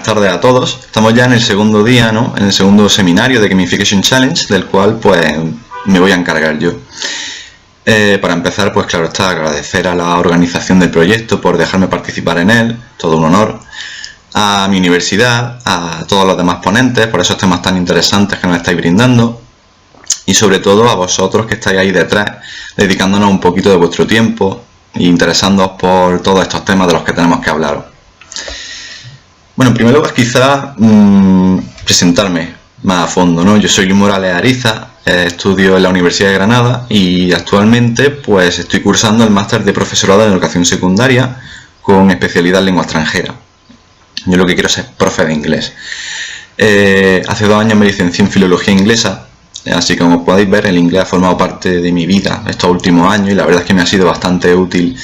tardes a todos. Estamos ya en el segundo día, ¿no? En el segundo seminario de Gamification Challenge, del cual pues me voy a encargar yo. Para empezar, pues claro está, agradecer a la organización del proyecto por dejarme participar en él, todo un honor. A mi universidad, a todos los demás ponentes por esos temas tan interesantes que nos estáis brindando. Y sobre todo a vosotros que estáis ahí detrás, dedicándonos un poquito de vuestro tiempo e interesándoos por todos estos temas de los que tenemos que hablaros. Bueno, en primer lugar quizá presentarme más a fondo, ¿no? Yo soy Luis Morales Ariza, estudio en la Universidad de Granada y actualmente pues estoy cursando el máster de profesorado en educación secundaria con especialidad en lengua extranjera. Yo lo que quiero es ser profe de inglés. Hace 2 años me licencié en filología inglesa, así que como podéis ver el inglés ha formado parte de mi vida estos últimos años y la verdad es que me ha sido bastante útil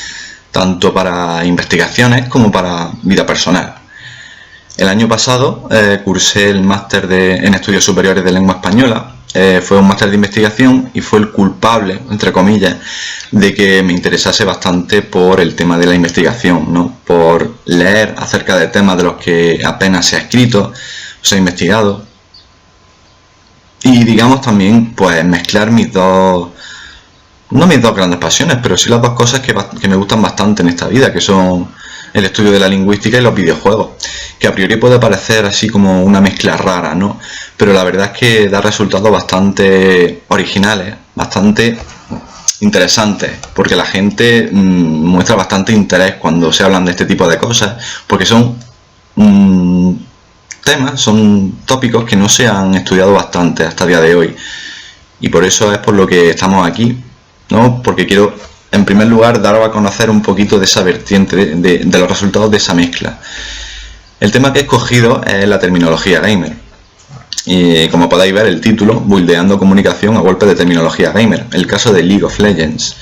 tanto para investigaciones como para vida personal. El año pasado cursé el máster en estudios superiores de lengua española. Fue un máster de investigación y fue el culpable, entre comillas, de que me interesase bastante por el tema de la investigación, ¿no? Por leer acerca de temas de los que apenas se ha escrito, se ha investigado. Y digamos también pues mezclar mis dos, no mis dos grandes pasiones, pero sí las dos cosas que me gustan bastante en esta vida, que son el estudio de la lingüística y los videojuegos, que a priori puede parecer así como una mezcla rara, ¿no? Pero la verdad es que da resultados bastante originales, bastante interesantes, porque la gente muestra bastante interés cuando se hablan de este tipo de cosas, porque son temas, son tópicos que no se han estudiado bastante hasta el día de hoy. Y por eso es por lo que estamos aquí, ¿no? Porque quiero en primer lugar daros a conocer un poquito de esa vertiente, de los resultados de esa mezcla. El tema que he escogido es la terminología gamer. Y como podéis ver el título, buildeando comunicación a golpe de terminología gamer. El caso de League of Legends.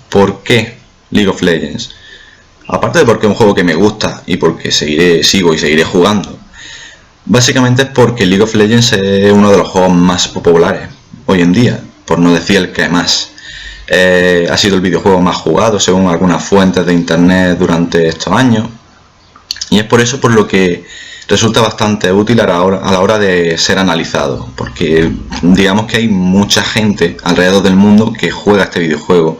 ¿Por qué League of Legends? Aparte de porque es un juego que me gusta y porque sigo y seguiré jugando. Básicamente es porque League of Legends es uno de los juegos más populares hoy en día, por no decir el que más. Ha sido el videojuego más jugado según algunas fuentes de internet durante estos años y es por eso por lo que resulta bastante útil a la hora de ser analizado, porque digamos que hay mucha gente alrededor del mundo que juega este videojuego,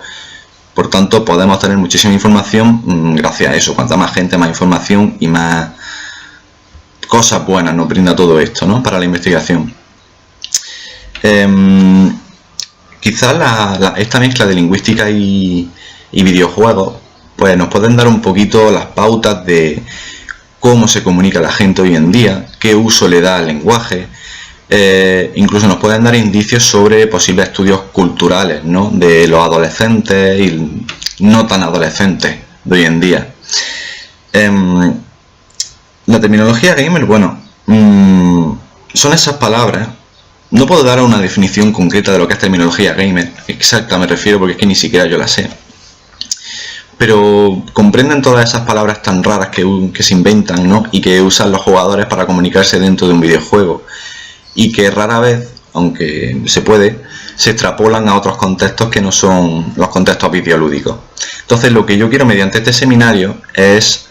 por tanto podemos tener muchísima información gracias a eso. Cuanta más gente, más información y más cosas buenas nos brinda todo esto, ¿no? Para la investigación. Quizás esta mezcla de lingüística y videojuegos pues nos pueden dar un poquito las pautas de cómo se comunica la gente hoy en día, qué uso le da al lenguaje, incluso nos pueden dar indicios sobre posibles estudios culturales, ¿no? De los adolescentes y no tan adolescentes de hoy en día. La terminología gamer, bueno, son esas palabras. No puedo dar una definición concreta de lo que es terminología gamer, exacta me refiero, porque es que ni siquiera yo la sé. Pero comprenden todas esas palabras tan raras que se inventan, ¿no? Y que usan los jugadores para comunicarse dentro de un videojuego. Y que rara vez, aunque se puede, se extrapolan a otros contextos que no son los contextos videolúdicos. Entonces lo que yo quiero mediante este seminario es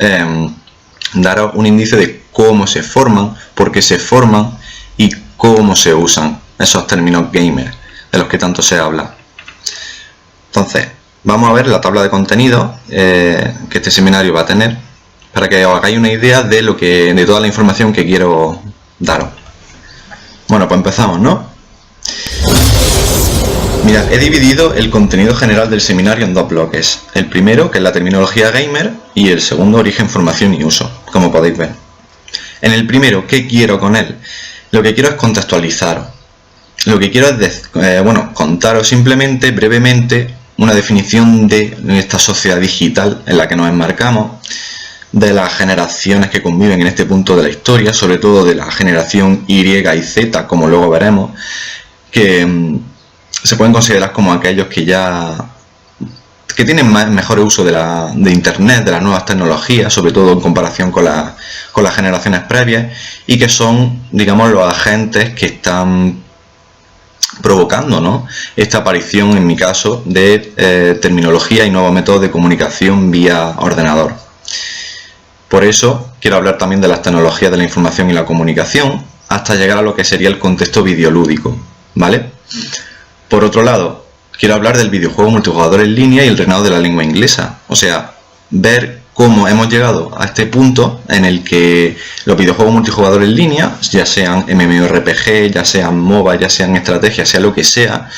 daros un indicio de cómo se forman, por qué se forman y cómo se usan esos términos gamer de los que tanto se habla. Entonces, vamos a ver la tabla de contenido que este seminario va a tener para que os hagáis una idea de toda la información que quiero daros. Bueno, pues empezamos, ¿no? Mirad, he dividido el contenido general del seminario en 2 bloques. El primero, que es la terminología gamer, y el segundo, origen, formación y uso, como podéis ver. En el primero, ¿qué quiero con él? Lo que quiero es contextualizaros. Lo que quiero es contaros simplemente, brevemente, una definición de esta sociedad digital en la que nos enmarcamos, de las generaciones que conviven en este punto de la historia, sobre todo de la generación Y y Z, como luego veremos, que se pueden considerar como aquellos que tienen mejor uso de internet, de las nuevas tecnologías, sobre todo en comparación con las generaciones previas, y que son, digamos, los agentes que están provocando, ¿no?, esta aparición, en mi caso, de terminología y nuevos métodos de comunicación vía ordenador. Por eso quiero hablar también de las tecnologías de la información y la comunicación, hasta llegar a lo que sería el contexto videolúdico, ¿vale? Por otro lado, quiero hablar del videojuego multijugador en línea y el reinado de la lengua inglesa, o sea, ver cómo hemos llegado a este punto en el que los videojuegos multijugador en línea, ya sean MMORPG, ya sean MOBA, ya sean estrategias, sea lo que sea,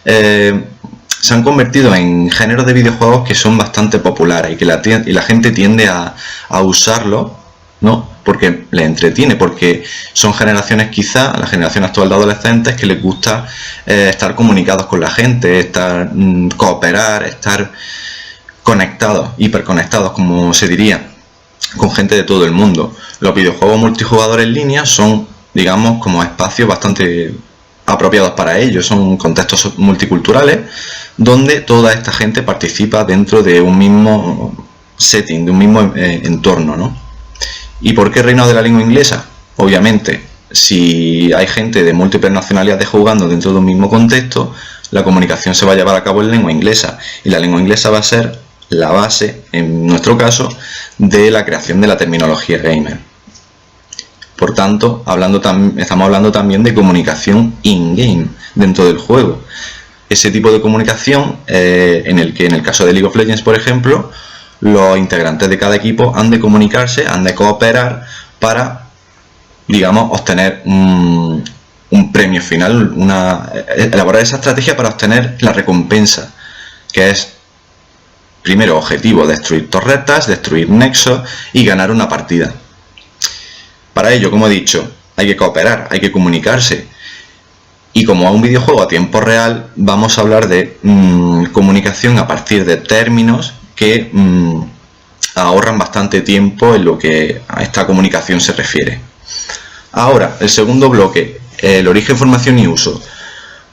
se han convertido en géneros de videojuegos que son bastante populares y que la gente tiende a usarlo, ¿no? Porque les entretiene, porque son generaciones, quizá la generación actual de adolescentes, que les gusta estar comunicados con la gente, estar cooperar, estar conectados, hiperconectados, como se diría, con gente de todo el mundo. Los videojuegos multijugador en línea son, digamos, como espacios bastante apropiados para ello, son contextos multiculturales donde toda esta gente participa dentro de un mismo setting, de un mismo entorno, ¿no? ¿Y por qué reinado de la lengua inglesa? Obviamente, si hay gente de múltiples nacionalidades jugando dentro de un mismo contexto, la comunicación se va a llevar a cabo en lengua inglesa, y la lengua inglesa va a ser la base, en nuestro caso, de la creación de la terminología gamer. Por tanto, estamos hablando también de comunicación in-game, dentro del juego. Ese tipo de comunicación en el que, en el caso de League of Legends, por ejemplo, los integrantes de cada equipo han de comunicarse, han de cooperar para, digamos, obtener un premio final, elaborar esa estrategia para obtener la recompensa, que es, primero objetivo, destruir torretas, destruir nexos y ganar una partida. Para ello, como he dicho, hay que cooperar, hay que comunicarse. Y como a un videojuego a tiempo real, vamos a hablar de comunicación a partir de términos que ahorran bastante tiempo en lo que a esta comunicación se refiere. Ahora, el segundo bloque, el origen, formación y uso.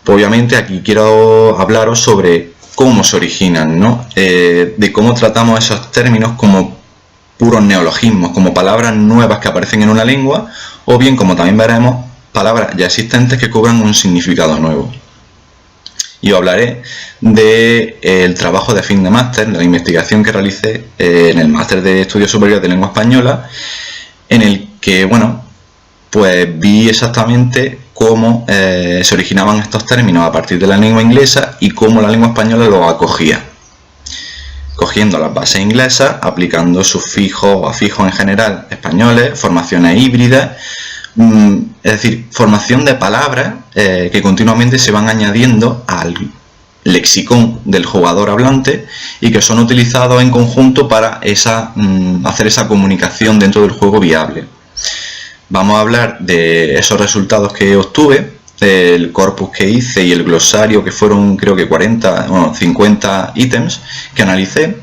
Pues obviamente aquí quiero hablaros sobre cómo se originan, ¿no? De cómo tratamos esos términos como puros neologismos, como palabras nuevas que aparecen en una lengua, o bien, como también veremos, palabras ya existentes que cobran un significado nuevo. Y os hablaré del trabajo de fin de máster, de la investigación que realicé en el máster de Estudios Superiores de Lengua Española, en el que, bueno, pues vi exactamente cómo se originaban estos términos a partir de la lengua inglesa y cómo la lengua española los acogía, cogiendo las bases inglesas, aplicando sufijos o afijos en general españoles, formaciones híbridas, es decir, formación de palabras que continuamente se van añadiendo al lexicón del jugador hablante y que son utilizados en conjunto para hacer esa comunicación dentro del juego viable. Vamos a hablar de esos resultados que obtuve, el corpus que hice y el glosario, que fueron creo que 50 ítems que analicé.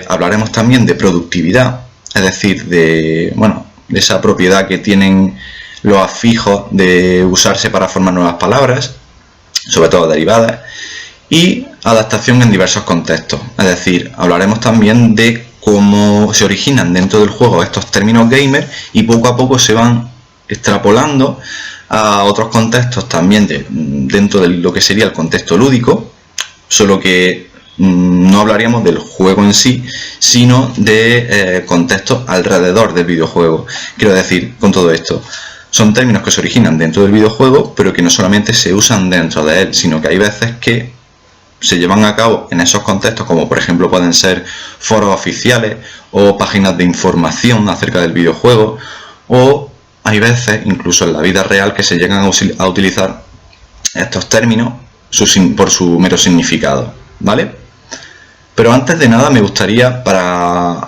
Hablaremos también de productividad, es decir, de esa propiedad que tienen los afijos de usarse para formar nuevas palabras, sobre todo derivadas, y adaptación en diversos contextos. Es decir, hablaremos también de cómo se originan dentro del juego estos términos gamer y poco a poco se van extrapolando a otros contextos también dentro de lo que sería el contexto lúdico, solo que no hablaríamos del juego en sí, sino de contextos alrededor del videojuego. Quiero decir, con todo esto, son términos que se originan dentro del videojuego, pero que no solamente se usan dentro de él, sino que hay veces que se llevan a cabo en esos contextos, como por ejemplo pueden ser foros oficiales o páginas de información acerca del videojuego, o hay veces, incluso en la vida real, que se llegan a utilizar estos términos por su mero significado, ¿vale? Pero antes de nada me gustaría, para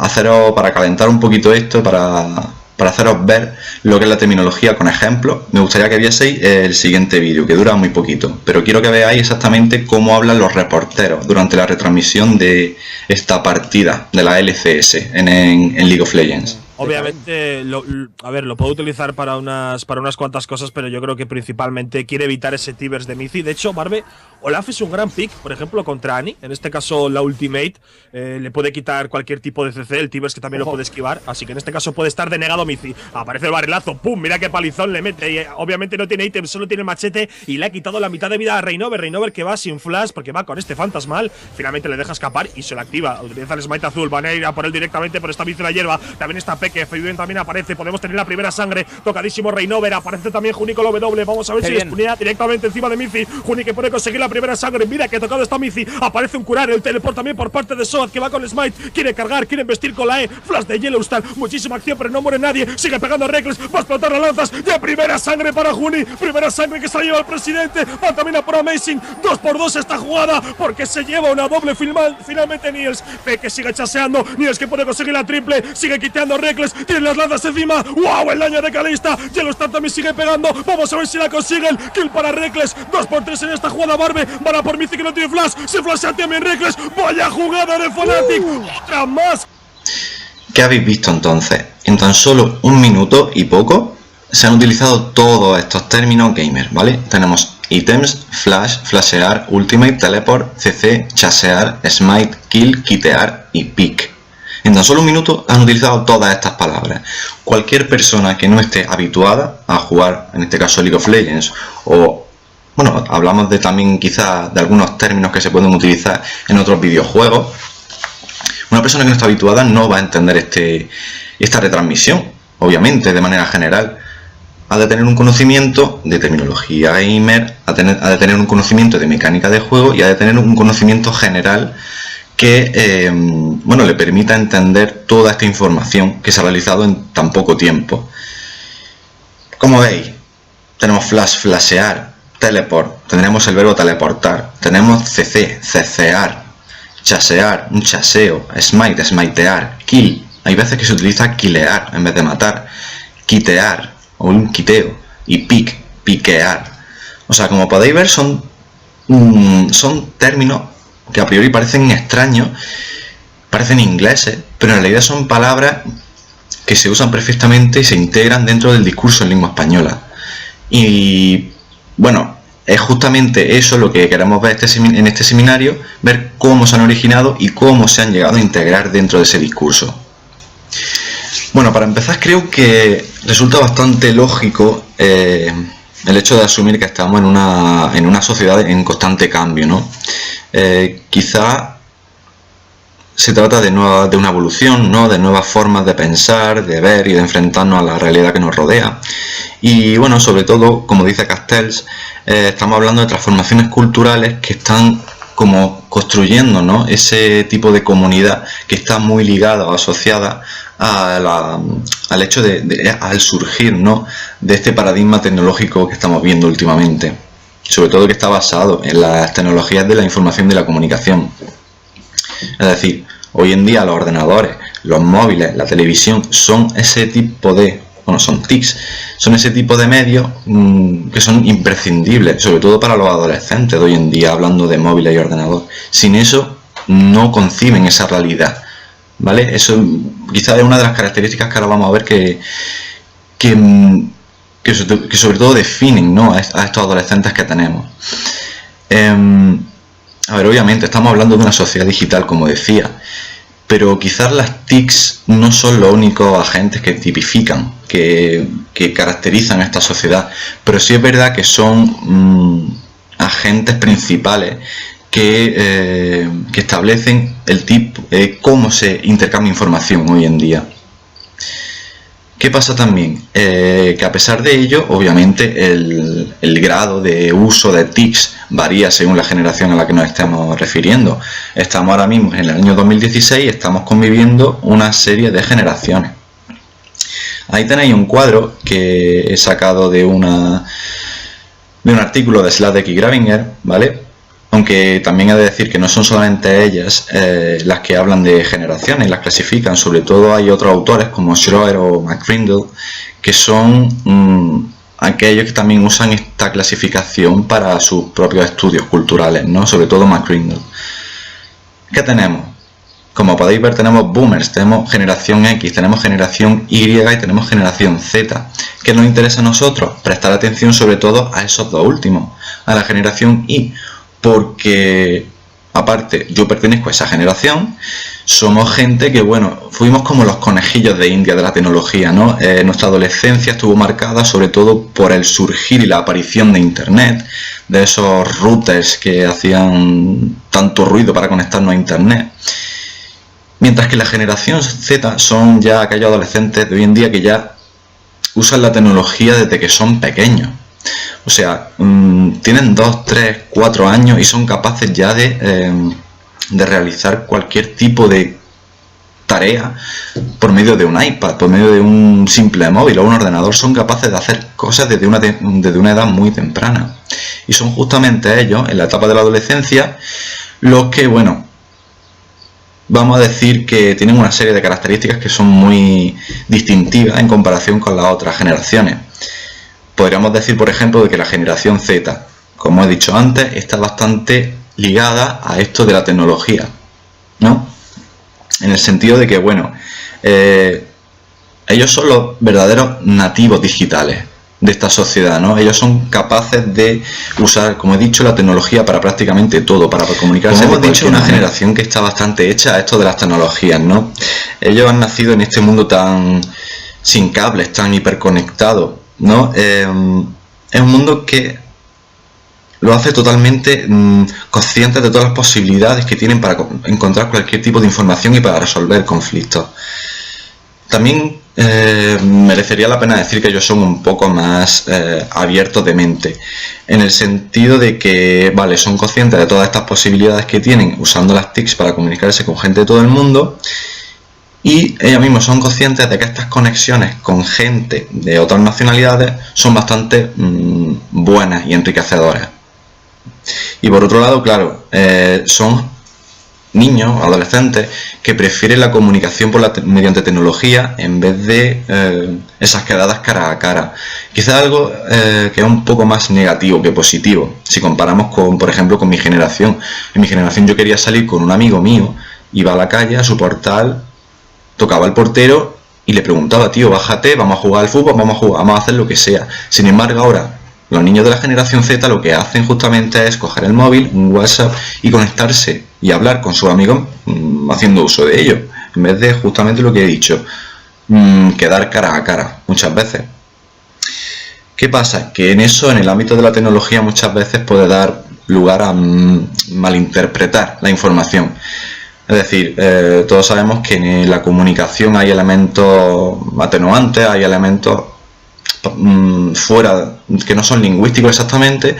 calentar un poquito esto, para haceros ver lo que es la terminología con ejemplos, me gustaría que vieseis el siguiente vídeo, que dura muy poquito, pero quiero que veáis exactamente cómo hablan los reporteros durante la retransmisión de esta partida de la LCS en League of Legends. Obviamente, lo puedo utilizar para unas cuantas cosas, pero yo creo que principalmente quiere evitar ese Tibers de Mizi. De hecho, Barbe, Olaf es un gran pick, por ejemplo, contra Annie. En este caso, la Ultimate le puede quitar cualquier tipo de CC, el Tibers que también lo puede esquivar. Así que en este caso puede estar denegado Mizi. Aparece el barrilazo, ¡pum! Mira qué palizón le mete. Y, obviamente no tiene ítem, solo tiene el machete y le ha quitado la mitad de vida a Reinover. Reinover que va sin flash porque va con este fantasmal. Finalmente le deja escapar y se lo activa. Utiliza el smite azul, van a ir a por él directamente, pero está Mizi en la hierba. También está Peque. Fabián también aparece. Podemos tener la primera sangre. Tocadísimo Reinover. Aparece también Juni con lo W. Vamos a ver si les ponía directamente encima de Mizi. Juni que puede conseguir la primera sangre. Mira que tocado está Mizi. Aparece un curar. El teleport también por parte de Soad, que va con Smite. Quiere cargar, quiere investir con la E. Flash de Yellowstar. Muchísima acción, pero no muere nadie. Sigue pegando a Reckless. Va a explotar las lanzas. De primera sangre para Juni. Primera sangre que se la lleva el presidente. Va también a por Amazing. 2x2 esta jugada. Porque se lleva una doble finalmente Niels. Peque sigue chaseando. Niels que puede conseguir la triple. Sigue quiteando Reckless. Tiene las lanzas encima. ¡Wow! El daño de Kalista. Yellowstar también sigue pegando. Vamos a ver si la consiguen. Kill para Reckless. 2x3 en esta jugada. Barbe. Van a por Mizi que no tiene flash. Se flashea también Reckless. Vaya jugada de Fnatic. Otra más. ¿Qué habéis visto entonces? En tan solo un minuto y poco se han utilizado todos estos términos gamer, ¿vale? Tenemos ítems, flash, flashear, ultimate, teleport, CC, chasear, smite, kill, quitear y pick. En tan solo un minuto han utilizado todas estas palabras. Cualquier persona que no esté habituada a jugar, en este caso League of Legends, o bueno, hablamos de también quizás de algunos términos que se pueden utilizar en otros videojuegos. Una persona que no está habituada no va a entender esta retransmisión, obviamente, de manera general. Ha de tener un conocimiento de terminología gamer, ha de tener un conocimiento de mecánica de juego y ha de tener un conocimiento general que bueno, le permita entender toda esta información que se ha realizado en tan poco tiempo. Como veis, tenemos flash, flashear, teleport, tendremos el verbo teleportar, tenemos CC, cecear, chasear, un chaseo, smite, smitear, kill. Hay veces que se utiliza killear en vez de matar, quitear o un quiteo y pick, piquear. O sea, como podéis ver, son términos que a priori parecen extraños, parecen ingleses, pero en realidad son palabras que se usan perfectamente y se integran dentro del discurso en lengua española. Y bueno, es justamente eso lo que queremos ver en este seminario, ver cómo se han originado y cómo se han llegado a integrar dentro de ese discurso. Bueno, para empezar creo que resulta bastante lógico el hecho de asumir que estamos en una sociedad en constante cambio, ¿no? Quizá se trata de una evolución, ¿no? De nuevas formas de pensar, de ver y de enfrentarnos a la realidad que nos rodea. Y bueno, sobre todo, como dice Castells, estamos hablando de transformaciones culturales que están como construyendo, ¿no? Ese tipo de comunidad que está muy ligada o asociada al hecho al surgir, ¿no? De este paradigma tecnológico que estamos viendo últimamente, sobre todo que está basado en las tecnologías de la información y de la comunicación. Es decir, hoy en día los ordenadores, los móviles, la televisión son ese tipo de, bueno, son TICs, son ese tipo de medios que son imprescindibles, sobre todo para los adolescentes de hoy en día, hablando de móviles y ordenador. Sin eso no conciben esa realidad, ¿vale? Eso quizás es una de las características que ahora vamos a ver que sobre todo definen, ¿no? a estos adolescentes que tenemos. A ver, obviamente estamos hablando de una sociedad digital, como decía, pero quizás las TICs no son los únicos agentes que tipifican, que caracterizan a esta sociedad, pero sí es verdad que son agentes principales que establecen el tipo, cómo se intercambia información hoy en día. ¿Qué pasa también? Que a pesar de ello, obviamente el grado de uso de TICs varía según la generación a la que nos estemos refiriendo. Estamos ahora mismo en el año 2016 y estamos conviviendo una serie de generaciones. Ahí tenéis un cuadro que he sacado de un artículo de Sladek y Gravinger, ¿vale? Aunque también he de decir que no son solamente ellas las que hablan de generaciones y las clasifican, sobre todo hay otros autores como Schroer o McCrindle que son aquellos que también usan esta clasificación para sus propios estudios culturales, ¿no? Sobre todo McCrindle. ¿Qué tenemos? Como podéis ver, tenemos boomers, tenemos generación X, tenemos generación Y y tenemos generación Z. ¿Qué nos interesa a nosotros? Prestar atención sobre todo a esos dos últimos, a la generación Y, porque aparte yo pertenezco a esa generación, somos gente que, bueno, fuimos como los conejillos de India de la tecnología, ¿no? Nuestra adolescencia estuvo marcada sobre todo por el surgir y la aparición de internet, de esos routers que hacían tanto ruido para conectarnos a internet. Mientras que la generación Z son ya aquellos adolescentes de hoy en día que ya usan la tecnología desde que son pequeños. O sea, tienen 2, 3, 4 años y son capaces ya de realizar cualquier tipo de tarea por medio de un iPad, por medio de un simple móvil o un ordenador. Son capaces de hacer cosas desde una edad muy temprana. Y son justamente ellos, en la etapa de la adolescencia, los que, bueno, vamos a decir que tienen una serie de características que son muy distintivas en comparación con las otras generaciones. Podríamos decir, por ejemplo, de que la generación Z, como he dicho antes, está bastante ligada a esto de la tecnología, ¿no? En el sentido de que, bueno, ellos son los verdaderos nativos digitales de esta sociedad, ¿no? Ellos son capaces de usar, como he dicho, la tecnología para prácticamente todo, para comunicarse. Como hemos dicho, una generación que está bastante hecha a esto de las tecnologías, ¿no? Ellos han nacido en este mundo tan sin cables, tan hiperconectado, ¿no? Es un mundo que lo hace totalmente consciente de todas las posibilidades que tienen para encontrar cualquier tipo de información y para resolver conflictos. También merecería la pena decir que ellos son un poco más abiertos de mente, en el sentido de que, vale, son conscientes de todas estas posibilidades que tienen usando las TICs para comunicarse con gente de todo el mundo, y ellos mismos son conscientes de que estas conexiones con gente de otras nacionalidades son bastante buenas y enriquecedoras. Y por otro lado, claro, son niños, adolescentes, que prefieren la comunicación mediante tecnología en vez de esas quedadas cara a cara. Quizás algo que es un poco más negativo que positivo, si comparamos con, por ejemplo, con mi generación. En mi generación yo quería salir con un amigo mío, iba a la calle, a su portal, tocaba al portero y le preguntaba, tío, bájate, vamos a jugar al fútbol, vamos a hacer lo que sea. Sin embargo, ahora los niños de la generación Z lo que hacen justamente es coger el móvil, un WhatsApp y conectarse y hablar con sus amigos haciendo uso de ello, en vez de justamente lo que he dicho, quedar cara a cara muchas veces. ¿Qué pasa? Que en eso, en el ámbito de la tecnología, muchas veces puede dar lugar a malinterpretar la información. Es decir, todos sabemos que en la comunicación hay elementos atenuantes, hay elementos fuera, que no son lingüísticos exactamente,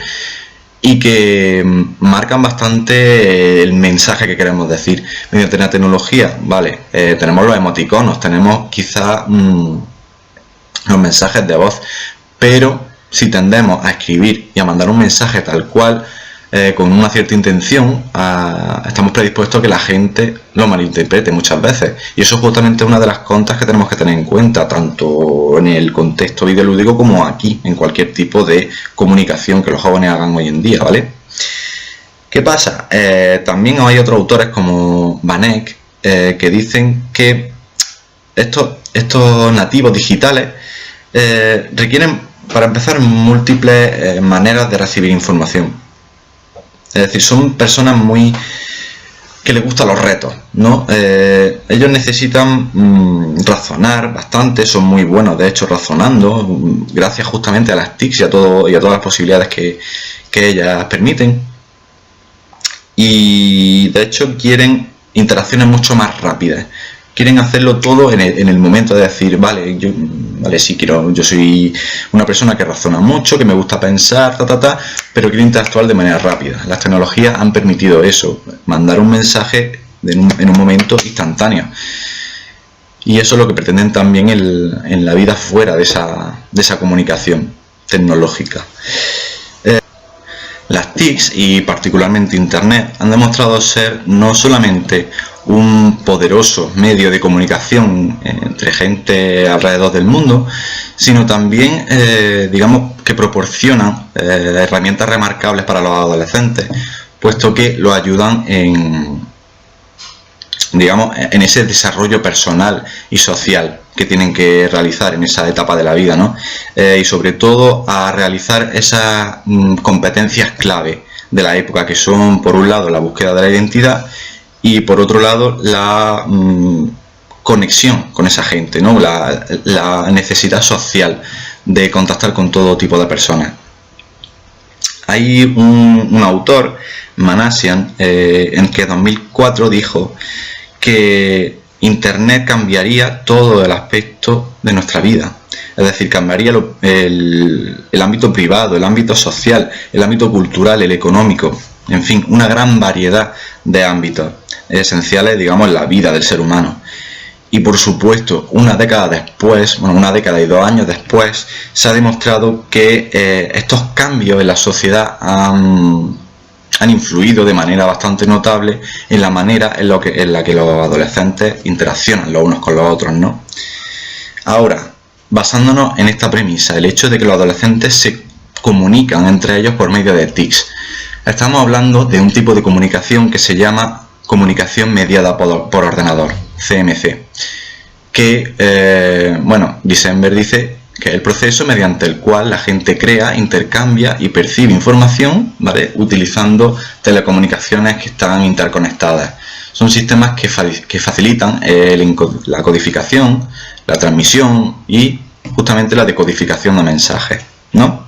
y que marcan bastante el mensaje que queremos decir. Mediante la tecnología, vale, tenemos los emoticonos, tenemos quizá los mensajes de voz, pero si tendemos a escribir y a mandar un mensaje tal cual, con una cierta intención, estamos predispuestos a que la gente lo malinterprete muchas veces, y eso es justamente una de las contras que tenemos que tener en cuenta, tanto en el contexto videolúdico como aquí, en cualquier tipo de comunicación que los jóvenes hagan hoy en día, ¿vale? ¿Qué pasa? También hay otros autores como Vanek que dicen que estos nativos digitales requieren, para empezar, múltiples maneras de recibir información. Es decir, son personas que les gustan los retos, ¿no? Ellos necesitan razonar bastante, son muy buenos de hecho razonando, gracias justamente a las TICs y a todas las posibilidades que ellas permiten. Y de hecho quieren interacciones mucho más rápidas. Quieren hacerlo todo en el momento de decir, vale, sí, yo soy una persona que razona mucho, que me gusta pensar, pero quiero interactuar de manera rápida. Las tecnologías han permitido eso, mandar un mensaje en un momento instantáneo. Y eso es lo que pretenden también en la vida fuera de esa comunicación tecnológica. Las TICs y particularmente Internet han demostrado ser no solamente un poderoso medio de comunicación entre gente alrededor del mundo, sino también, digamos, que proporcionan herramientas remarcables para los adolescentes, puesto que los ayudan en ese desarrollo personal y social que tienen que realizar en esa etapa de la vida, ¿no? Y sobre todo a realizar esas competencias clave de la época, que son, por un lado, la búsqueda de la identidad y, por otro lado, la conexión con esa gente, ¿no? La necesidad social de contactar con todo tipo de personas. Hay un autor, Manasian, en que en 2004 dijo que Internet cambiaría todo el aspecto de nuestra vida. Es decir, cambiaría el ámbito privado, el ámbito social, el ámbito cultural, el económico, en fin, una gran variedad de ámbitos esenciales, digamos, en la vida del ser humano. Y por supuesto, una década después, bueno, una década y 2 años después, se ha demostrado que estos cambios en la sociedad han influido de manera bastante notable en la manera en la que los adolescentes interaccionan los unos con los otros, ¿no? Ahora, basándonos en esta premisa, el hecho de que los adolescentes se comunican entre ellos por medio de TICs, estamos hablando de un tipo de comunicación que se llama comunicación mediada por ordenador, CMC, que, bueno, December dice que es el proceso mediante el cual la gente crea, intercambia y percibe información, ¿vale?, utilizando telecomunicaciones que están interconectadas. Son sistemas que facilitan la codificación, la transmisión y justamente la decodificación de mensajes, ¿no?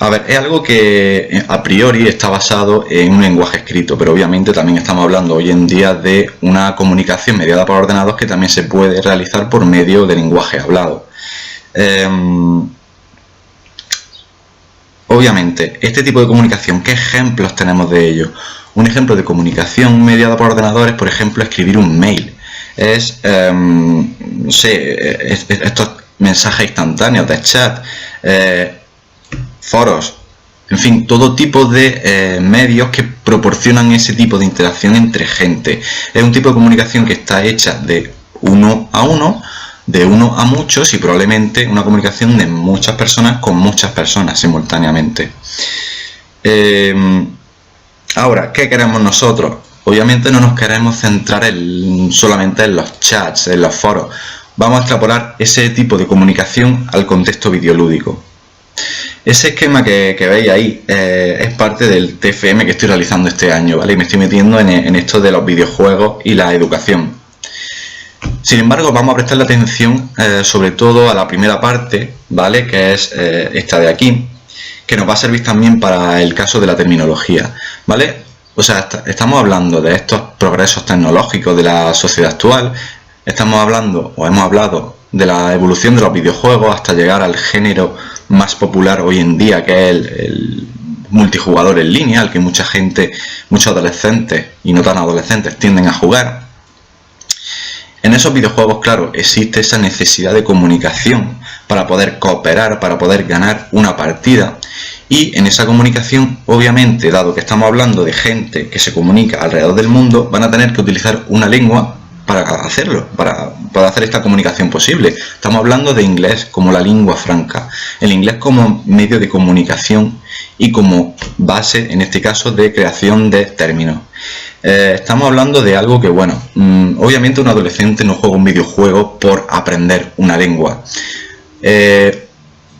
A ver, es algo que a priori está basado en un lenguaje escrito, pero obviamente también estamos hablando hoy en día de una comunicación mediada por ordenador que también se puede realizar por medio de lenguaje hablado. Obviamente, este tipo de comunicación, ¿qué ejemplos tenemos de ello? Un ejemplo de comunicación mediada por ordenador es, por ejemplo, escribir un mail. Es, no sé, estos mensajes instantáneos de chat, foros, en fin, todo tipo de medios que proporcionan ese tipo de interacción entre gente. Es un tipo de comunicación que está hecha de uno a uno, de uno a muchos y probablemente una comunicación de muchas personas con muchas personas simultáneamente. Ahora, ¿qué queremos nosotros? Obviamente no nos queremos centrar solamente en los chats, en los foros. Vamos a extrapolar ese tipo de comunicación al contexto videolúdico. Ese esquema que veis ahí es parte del TFM que estoy realizando este año, ¿vale? Y me estoy metiendo en esto de los videojuegos y la educación. Sin embargo, vamos a prestarle atención sobre todo a la primera parte, ¿vale?, que es esta de aquí, que nos va a servir también para el caso de la terminología, ¿vale? O sea, estamos hablando de estos progresos tecnológicos de la sociedad actual, estamos hablando o hemos hablado de la evolución de los videojuegos hasta llegar al género más popular hoy en día, que es el multijugador en línea, al que mucha gente, muchos adolescentes y no tan adolescentes tienden a jugar. En esos videojuegos, claro, existe esa necesidad de comunicación para poder cooperar, para poder ganar una partida. Y en esa comunicación, obviamente, dado que estamos hablando de gente que se comunica alrededor del mundo, van a tener que utilizar una lengua para hacerlo, para hacer esta comunicación posible. Estamos hablando de inglés como la lengua franca, el inglés como medio de comunicación y como base, en este caso, de creación de términos. Estamos hablando de algo que, bueno, obviamente un adolescente no juega un videojuego por aprender una lengua.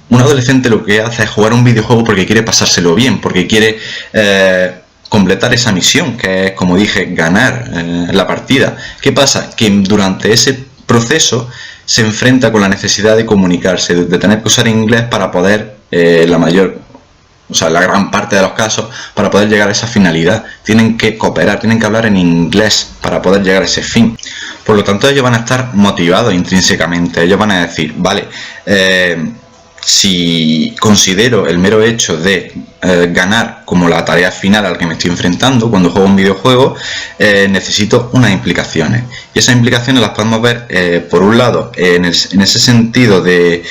Un adolescente lo que hace es jugar un videojuego porque quiere pasárselo bien, porque quiere completar esa misión, que es, como dije, ganar la partida. ¿Qué pasa? Que durante ese proceso se enfrenta con la necesidad de comunicarse, de tener que usar inglés para poder, la gran parte de los casos, para poder llegar a esa finalidad. Tienen que cooperar, tienen que hablar en inglés para poder llegar a ese fin. Por lo tanto, ellos van a estar motivados intrínsecamente. Ellos van a decir, vale, si considero el mero hecho de ganar como la tarea final a la que me estoy enfrentando cuando juego un videojuego, necesito unas implicaciones. Y esas implicaciones las podemos ver, por un lado, en ese sentido de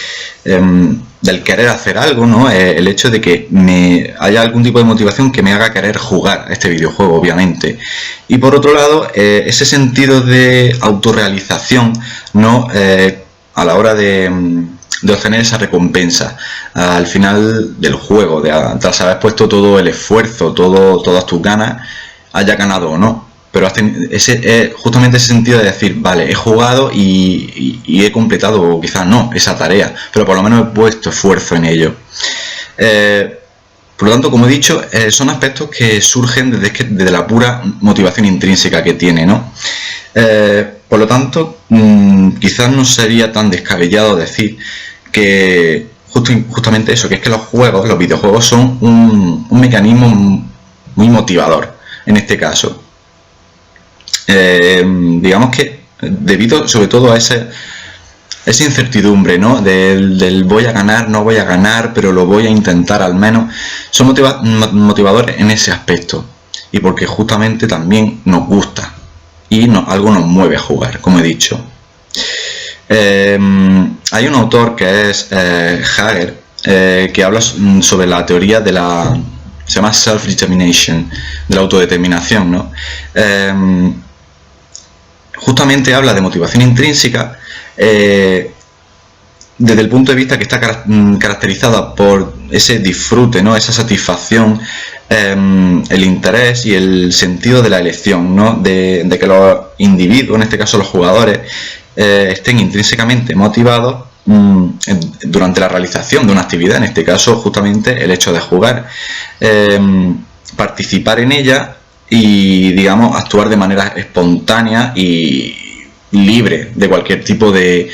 del querer hacer algo, ¿no? El hecho de que haya algún tipo de motivación que me haga querer jugar a este videojuego, obviamente. Y por otro lado, ese sentido de autorrealización, ¿no? A la hora de obtener esa recompensa al final del juego, tras haber puesto todo el esfuerzo, todas tus ganas, haya ganado o no. Pero justamente ese sentido de decir, vale, he jugado y he completado, o quizás no, esa tarea, pero por lo menos he puesto esfuerzo en ello. Por lo tanto, como he dicho, son aspectos que surgen desde la pura motivación intrínseca que tiene, ¿no? Por lo tanto, quizás no sería tan descabellado decir que justamente eso, que es que los videojuegos son un mecanismo muy motivador en este caso. digamos que debido sobre todo a esa incertidumbre, ¿no? Del voy a ganar, no voy a ganar, pero lo voy a intentar al menos, son motivadores en ese aspecto, y porque justamente también nos gusta y algo nos mueve a jugar, como he dicho. Hay un autor que es Hager, que habla sobre la teoría de se llama self-determination, de la autodeterminación, ¿no? Justamente habla de motivación intrínseca desde el punto de vista que está caracterizada por ese disfrute, ¿no? Esa satisfacción, el interés y el sentido de la elección, ¿no? De que los individuos, en este caso los jugadores, estén intrínsecamente motivados durante la realización de una actividad, en este caso justamente el hecho de jugar, participar en ella y, digamos, actuar de manera espontánea y libre de cualquier tipo de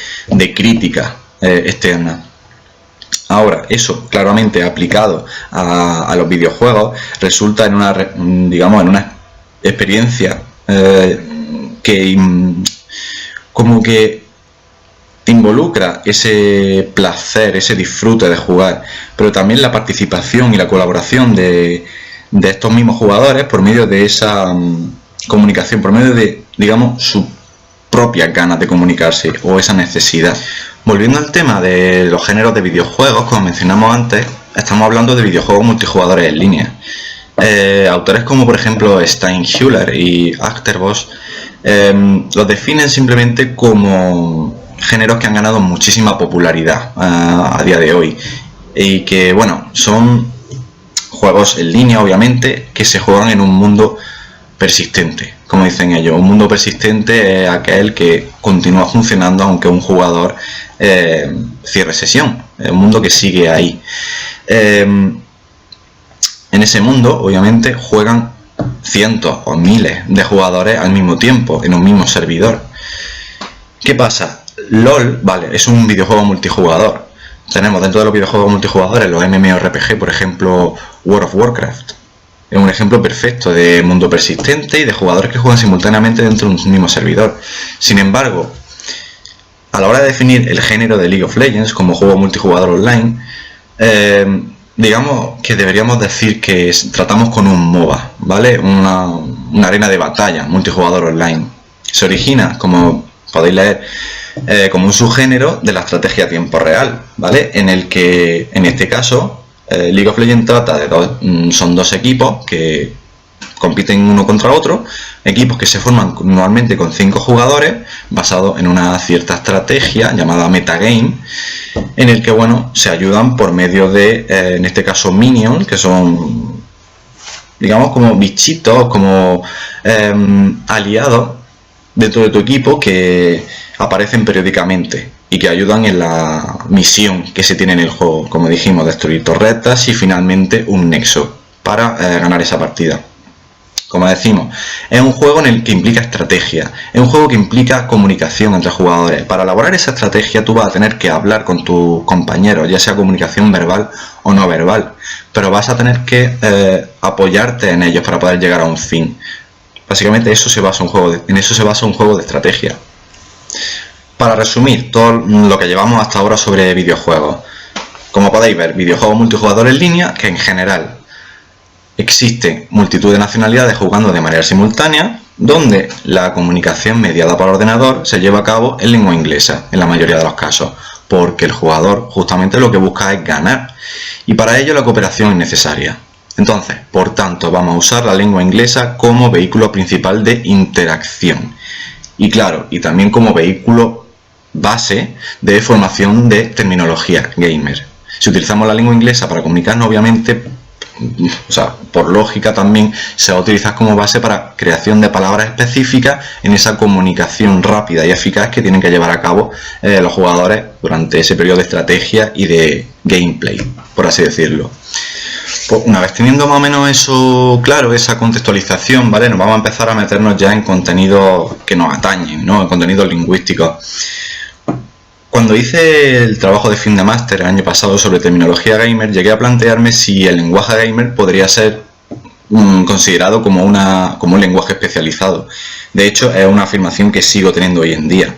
crítica externa. Ahora, eso claramente aplicado a los videojuegos resulta en una, digamos, en una experiencia que como que involucra ese placer, ese disfrute de jugar, pero también la participación y la colaboración de estos mismos jugadores por medio de esa comunicación, por medio de, digamos, sus propias ganas de comunicarse o esa necesidad. Volviendo al tema de los géneros de videojuegos, como mencionamos antes, estamos hablando de videojuegos multijugadores en línea. Autores como por ejemplo Steinhüller y Achterbos los definen simplemente como géneros que han ganado muchísima popularidad a día de hoy, y que, bueno, son juegos en línea, obviamente, que se juegan en un mundo persistente, como dicen ellos. Un mundo persistente es aquel que continúa funcionando aunque un jugador cierre sesión, es un mundo que sigue ahí. En ese mundo, obviamente, juegan cientos o miles de jugadores al mismo tiempo en un mismo servidor. ¿Qué pasa? LOL, vale, es un videojuego multijugador. Tenemos dentro de los videojuegos multijugadores los MMORPG, por ejemplo, World of Warcraft. Es un ejemplo perfecto de mundo persistente y de jugadores que juegan simultáneamente dentro de un mismo servidor. Sin embargo, a la hora de definir el género de League of Legends como juego multijugador online, digamos que deberíamos decir que tratamos con un MOBA, ¿vale? Una arena de batalla multijugador online. Se origina, como podéis leer, como un subgénero de la estrategia a tiempo real, ¿vale? En el que, en este caso, League of Legends trata de son dos equipos que compiten uno contra otro, equipos que se forman normalmente con 5 jugadores, basados en una cierta estrategia llamada metagame, en el que, bueno, se ayudan por medio de, en este caso, minions, que son, digamos, como bichitos, como aliados dentro de tu equipo que aparecen periódicamente y que ayudan en la misión que se tiene en el juego, como dijimos, destruir torretas y finalmente un nexo para ganar esa partida. Como decimos, es un juego en el que implica estrategia, es un juego que implica comunicación entre jugadores. Para elaborar esa estrategia tú vas a tener que hablar con tus compañeros, ya sea comunicación verbal o no verbal, pero vas a tener que apoyarte en ellos para poder llegar a un fin. Básicamente en eso se basa un juego de estrategia. Para resumir todo lo que llevamos hasta ahora sobre videojuegos, como podéis ver, videojuegos multijugador en línea, que en general existe multitud de nacionalidades jugando de manera simultánea, donde la comunicación mediada por ordenador se lleva a cabo en lengua inglesa, en la mayoría de los casos, porque el jugador justamente lo que busca es ganar, y para ello la cooperación es necesaria. Entonces, por tanto, vamos a usar la lengua inglesa como vehículo principal de interacción. Y claro, y también como vehículo base de formación de terminología gamer. Si utilizamos la lengua inglesa para comunicarnos, obviamente, o sea, por lógica también se va a utilizar como base para creación de palabras específicas en esa comunicación rápida y eficaz que tienen que llevar a cabo los jugadores durante ese periodo de estrategia y de gameplay, por así decirlo. Pues una vez teniendo más o menos eso claro, esa contextualización, ¿vale? Nos vamos a empezar a meternos ya en contenidos que nos atañen, ¿no? En contenidos lingüísticos. Cuando hice el trabajo de fin de máster el año pasado sobre terminología gamer, llegué a plantearme si el lenguaje gamer podría ser considerado como un lenguaje especializado. De hecho, es una afirmación que sigo teniendo hoy en día.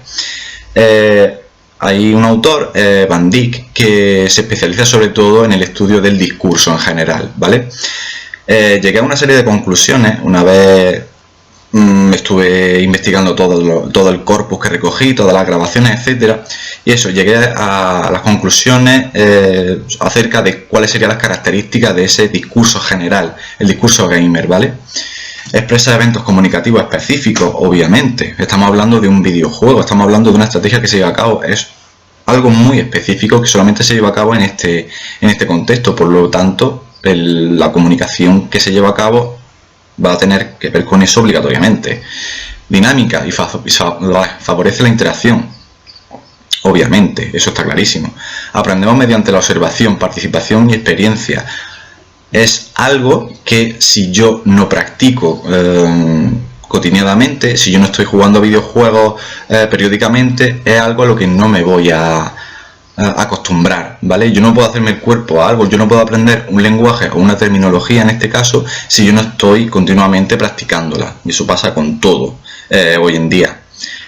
Hay un autor, Van Dijk, que se especializa sobre todo en el estudio del discurso en general, ¿vale? Llegué a una serie de conclusiones una vez estuve investigando todo el corpus que recogí, todas las grabaciones, etcétera, y eso, llegué a las conclusiones acerca de cuáles serían las características de ese discurso general, el discurso gamer, ¿vale? Expresa eventos comunicativos específicos, obviamente. Estamos hablando de un videojuego, estamos hablando de una estrategia que se lleva a cabo. Es algo muy específico que solamente se lleva a cabo en este contexto. Por lo tanto, la comunicación que se lleva a cabo va a tener que ver con eso obligatoriamente. Dinámica y favorece la interacción. Obviamente, eso está clarísimo. Aprendemos mediante la observación, participación y experiencia. Es algo que si yo no practico cotidianamente, si yo no estoy jugando a videojuegos periódicamente, es algo a lo que no me voy a acostumbrar, ¿vale? Yo no puedo hacerme el cuerpo a algo, yo no puedo aprender un lenguaje o una terminología en este caso si yo no estoy continuamente practicándola. Y eso pasa con todo hoy en día.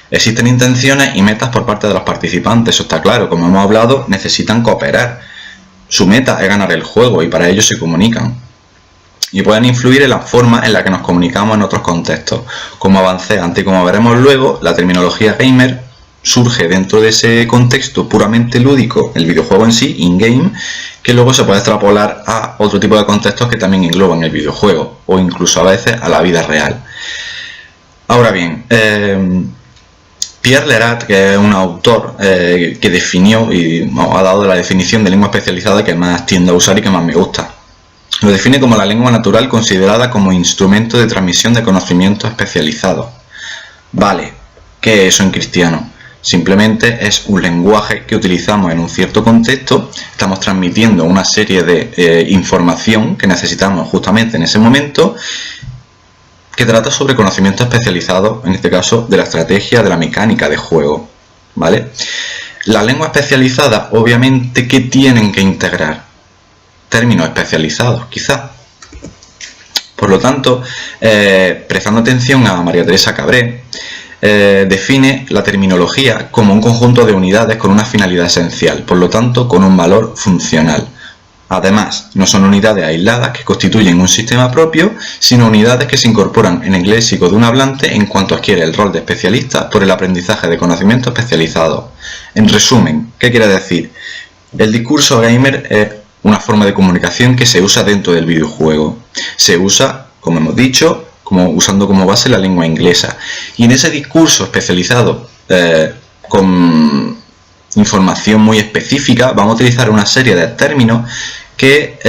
Existen intenciones y metas por parte de los participantes, eso está claro. Como hemos hablado, necesitan cooperar. Su meta es ganar el juego y para ello se comunican. Y pueden influir en la forma en la que nos comunicamos en otros contextos. Como avancé antes y como veremos luego, la terminología gamer surge dentro de ese contexto puramente lúdico, el videojuego en sí, in-game, que luego se puede extrapolar a otro tipo de contextos que también engloban el videojuego, o incluso a veces a la vida real. Ahora bien, Pierre Lerat, que es un autor que definió y ha dado la definición de lengua especializada que más tiendo a usar y que más me gusta. Lo define como la lengua natural considerada como instrumento de transmisión de conocimientos especializados. Vale, ¿qué es eso en cristiano? Simplemente es un lenguaje que utilizamos en un cierto contexto, estamos transmitiendo una serie de información que necesitamos justamente en ese momento, que trata sobre conocimiento especializado, en este caso de la estrategia, de la mecánica de juego, ¿vale? Las lenguas especializadas, obviamente, ¿qué tienen que integrar? Términos especializados, quizá. Por lo tanto, prestando atención a María Teresa Cabré, define la terminología como un conjunto de unidades con una finalidad esencial, por lo tanto, con un valor funcional. Además, no son unidades aisladas que constituyen un sistema propio, sino unidades que se incorporan en el léxico de un hablante en cuanto adquiere el rol de especialista por el aprendizaje de conocimientos especializados. En resumen, ¿qué quiere decir? El discurso gamer es una forma de comunicación que se usa dentro del videojuego. Se usa, como hemos dicho, usando como base la lengua inglesa. Y en ese discurso especializado con información muy específica, vamos a utilizar una serie de términos que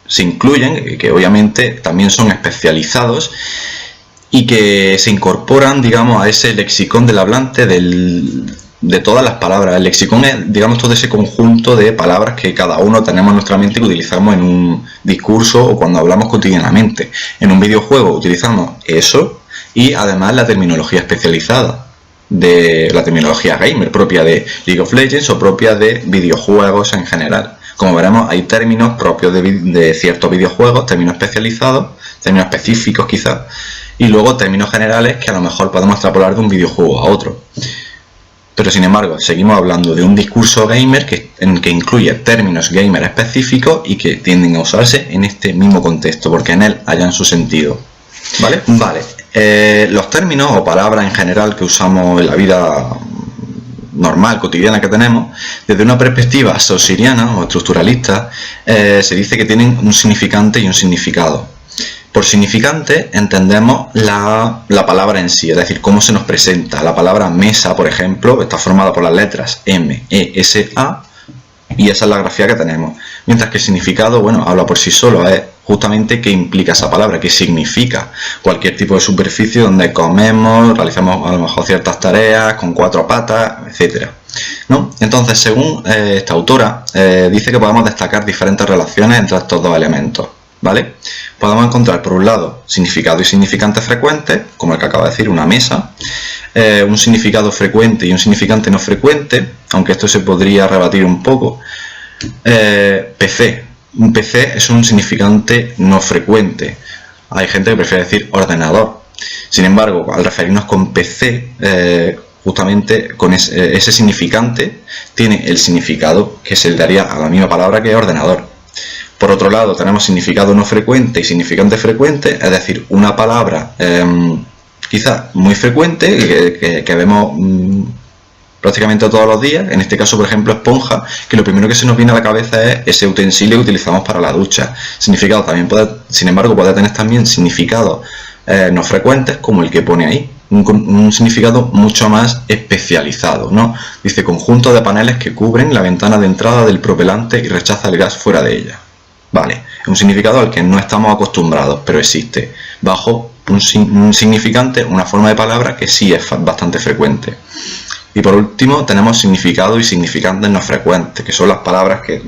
se incluyen, que obviamente también son especializados y que se incorporan, digamos, a ese lexicón del hablante de todas las palabras. El lexicón es, digamos, todo ese conjunto de palabras que cada uno tenemos en nuestra mente y que utilizamos en un discurso o cuando hablamos cotidianamente. En un videojuego utilizamos eso y además la terminología especializada, de la terminología gamer propia de League of Legends o propia de videojuegos en general. Como veremos, hay términos propios de ciertos videojuegos, términos especializados, términos específicos quizás, y luego términos generales que a lo mejor podemos extrapolar de un videojuego a otro. Pero sin embargo, seguimos hablando de un discurso gamer que incluye términos gamer específicos y que tienden a usarse en este mismo contexto, porque en él hallan su sentido. ¿Vale? Vale. Los términos o palabras en general que usamos en la vida normal, cotidiana que tenemos, desde una perspectiva saussuriana o estructuralista, se dice que tienen un significante y un significado. Por significante entendemos la palabra en sí, es decir, cómo se nos presenta. La palabra mesa, por ejemplo, está formada por las letras M, E, S, A, y esa es la grafía que tenemos. Mientras que el significado, bueno, habla por sí solo, es justamente qué implica esa palabra, qué significa. Cualquier tipo de superficie donde comemos, realizamos a lo mejor ciertas tareas, con 4 patas, etc., ¿no? Entonces, según esta autora, dice que podemos destacar diferentes relaciones entre estos dos elementos, ¿vale? Podemos encontrar, por un lado, significado y significante frecuentes, como el que acabo de decir, una mesa, un significado frecuente y un significante no frecuente, aunque esto se podría rebatir un poco. PC, un PC es un significante no frecuente. Hay gente que prefiere decir ordenador. Sin embargo, al referirnos con PC, justamente con ese significante tiene el significado que se le daría a la misma palabra que ordenador. Por otro lado, tenemos significado no frecuente y significante frecuente, es decir, una palabra quizá muy frecuente que vemos prácticamente todos los días, en este caso por ejemplo esponja, que lo primero que se nos viene a la cabeza es ese utensilio que utilizamos para la ducha. Significado también sin embargo, puede tener también significados no frecuentes, como el que pone ahí, un significado mucho más especializado, ¿no? Dice conjunto de paneles que cubren la ventana de entrada del propelante y rechaza el gas fuera de ella. Vale, es un significado al que no estamos acostumbrados, pero existe bajo un significante, una forma de palabra que sí es bastante frecuente. Y por último tenemos significado y significantes no frecuentes, que son las palabras que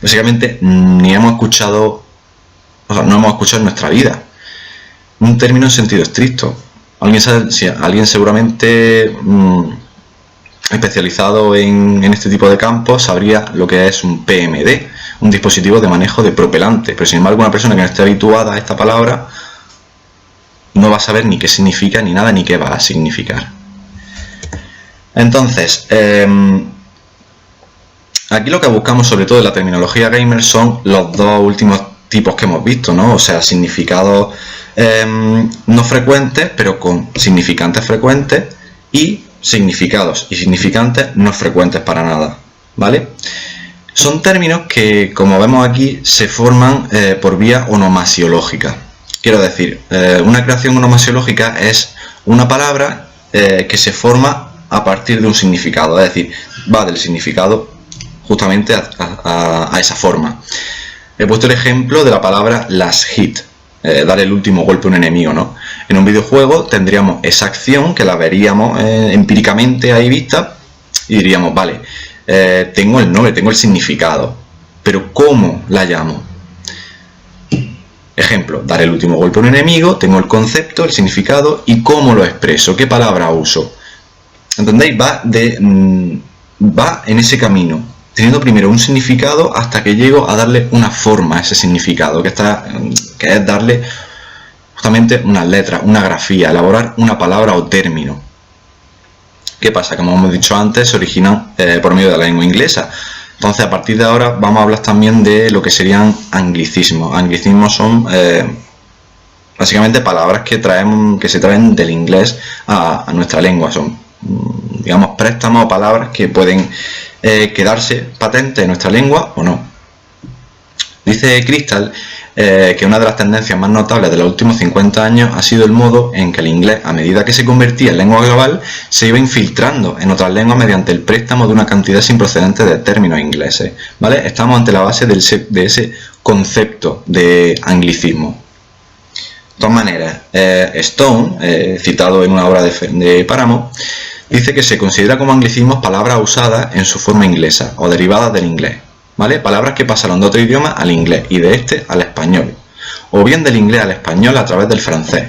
básicamente ni hemos escuchado, o sea, no hemos escuchado en nuestra vida. Un término en sentido estricto. Alguien seguramente especializado en este tipo de campos sabría lo que es un PMD, un dispositivo de manejo de propelante, pero sin embargo una persona que no esté habituada a esta palabra no va a saber ni qué significa ni nada ni qué va a significar. Entonces, aquí lo que buscamos sobre todo en la terminología gamer son los dos últimos tipos que hemos visto, ¿no? O sea, significados no frecuentes, pero con significantes frecuentes, y significados y significantes no frecuentes para nada, ¿vale? Son términos que, como vemos aquí, se forman por vía onomasiológica. Quiero decir, una creación onomasiológica es una palabra que se forma a partir de un significado, es decir, va del significado justamente a esa forma. He puesto el ejemplo de la palabra last hit, dar el último golpe a un enemigo, ¿no? En un videojuego tendríamos esa acción que la veríamos empíricamente ahí vista y diríamos, vale, tengo el nombre, tengo el significado, pero ¿cómo la llamo? Ejemplo, dar el último golpe a un enemigo, tengo el concepto, el significado y cómo lo expreso, qué palabra uso. ¿Entendéis? Va en ese camino, teniendo primero un significado hasta que llego a darle una forma a ese significado, que es darle justamente unas letras, una grafía, elaborar una palabra o término. ¿Qué pasa? Como hemos dicho antes, se originan por medio de la lengua inglesa. Entonces, a partir de ahora vamos a hablar también de lo que serían anglicismos. Anglicismos son básicamente palabras que se traen del inglés a nuestra lengua. Son, digamos, préstamos o palabras que pueden quedarse patentes en nuestra lengua o no. Dice Crystal que una de las tendencias más notables de los últimos 50 años ha sido el modo en que el inglés, a medida que se convertía en lengua global, se iba infiltrando en otras lenguas mediante el préstamo de una cantidad sin precedentes de términos ingleses, ¿vale? Estamos ante la base de ese concepto de anglicismo. De todas maneras, Stone, citado en una obra de Páramo, dice que se considera como anglicismos palabras usadas en su forma inglesa o derivadas del inglés, ¿vale? Palabras que pasaron de otro idioma al inglés y de este al español, o bien del inglés al español a través del francés.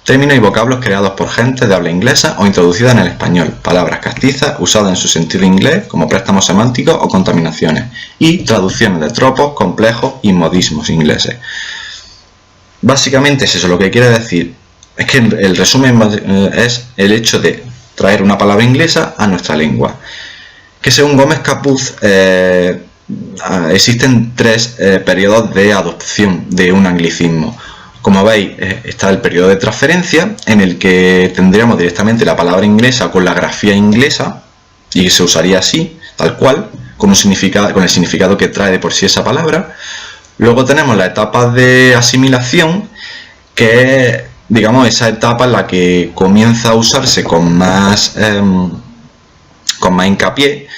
Términos y vocablos creados por gente de habla inglesa o introducidas en el español. Palabras castizas usadas en su sentido inglés como préstamos semánticos o contaminaciones. Y traducciones de tropos, complejos y modismos ingleses. Básicamente es eso lo que quiere decir. Es que el resumen es el hecho de traer una palabra inglesa a nuestra lengua. Que según Gómez Capuz existen tres periodos de adopción de un anglicismo. Como veis, está el periodo de transferencia, en el que tendríamos directamente la palabra inglesa con la grafía inglesa, y se usaría así, tal cual, con el significado que trae de por sí esa palabra. Luego tenemos la etapa de asimilación, que es, digamos, esa etapa en la que comienza a usarse con más hincapié.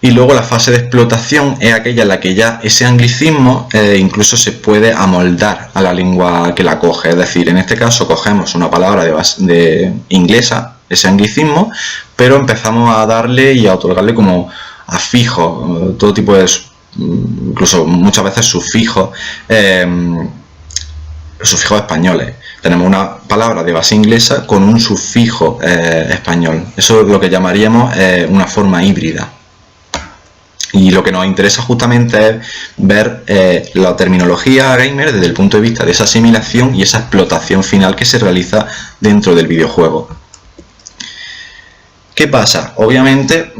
Y luego la fase de explotación es aquella en la que ya ese anglicismo incluso se puede amoldar a la lengua que la coge. Es decir, en este caso cogemos una palabra de inglesa, ese anglicismo, pero empezamos a darle y a otorgarle como afijos, todo tipo de, incluso muchas veces sufijos españoles. Tenemos una palabra de base inglesa con un sufijo español. Eso es lo que llamaríamos una forma híbrida. Y lo que nos interesa justamente es ver la terminología gamer desde el punto de vista de esa asimilación y esa explotación final que se realiza dentro del videojuego. ¿Qué pasa? Obviamente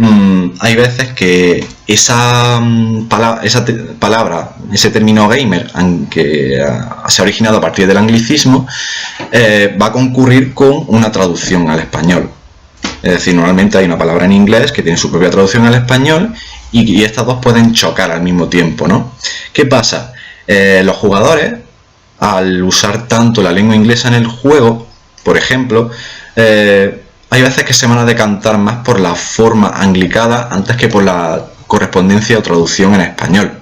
hay veces que esa palabra, ese término gamer, aunque se ha originado a partir del anglicismo, va a concurrir con una traducción al español. Es decir, normalmente hay una palabra en inglés que tiene su propia traducción al español y estas dos pueden chocar al mismo tiempo, ¿no? ¿Qué pasa? Los jugadores, al usar tanto la lengua inglesa en el juego, por ejemplo, hay veces que se van a decantar más por la forma anglicada antes que por la correspondencia o traducción en español.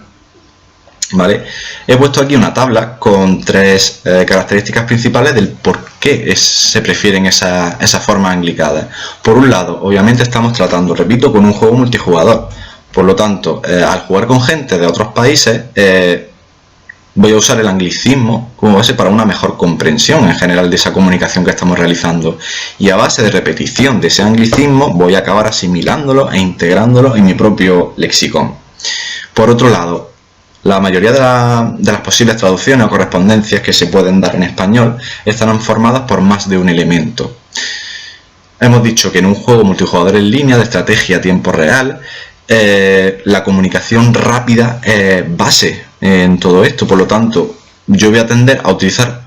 ¿Vale? He puesto aquí una tabla con 3 características principales del por qué se prefieren esa forma anglicada. Por un lado, obviamente estamos tratando, repito, con un juego multijugador. Por lo tanto, al jugar con gente de otros países, voy a usar el anglicismo como base para una mejor comprensión en general de esa comunicación que estamos realizando. Y a base de repetición de ese anglicismo voy a acabar asimilándolo e integrándolo en mi propio lexicón. Por otro lado, la mayoría de las posibles traducciones o correspondencias que se pueden dar en español estarán formadas por más de un elemento. Hemos dicho que en un juego multijugador en línea de estrategia a tiempo real, la comunicación rápida es base en todo esto. Por lo tanto, yo voy a tender a utilizar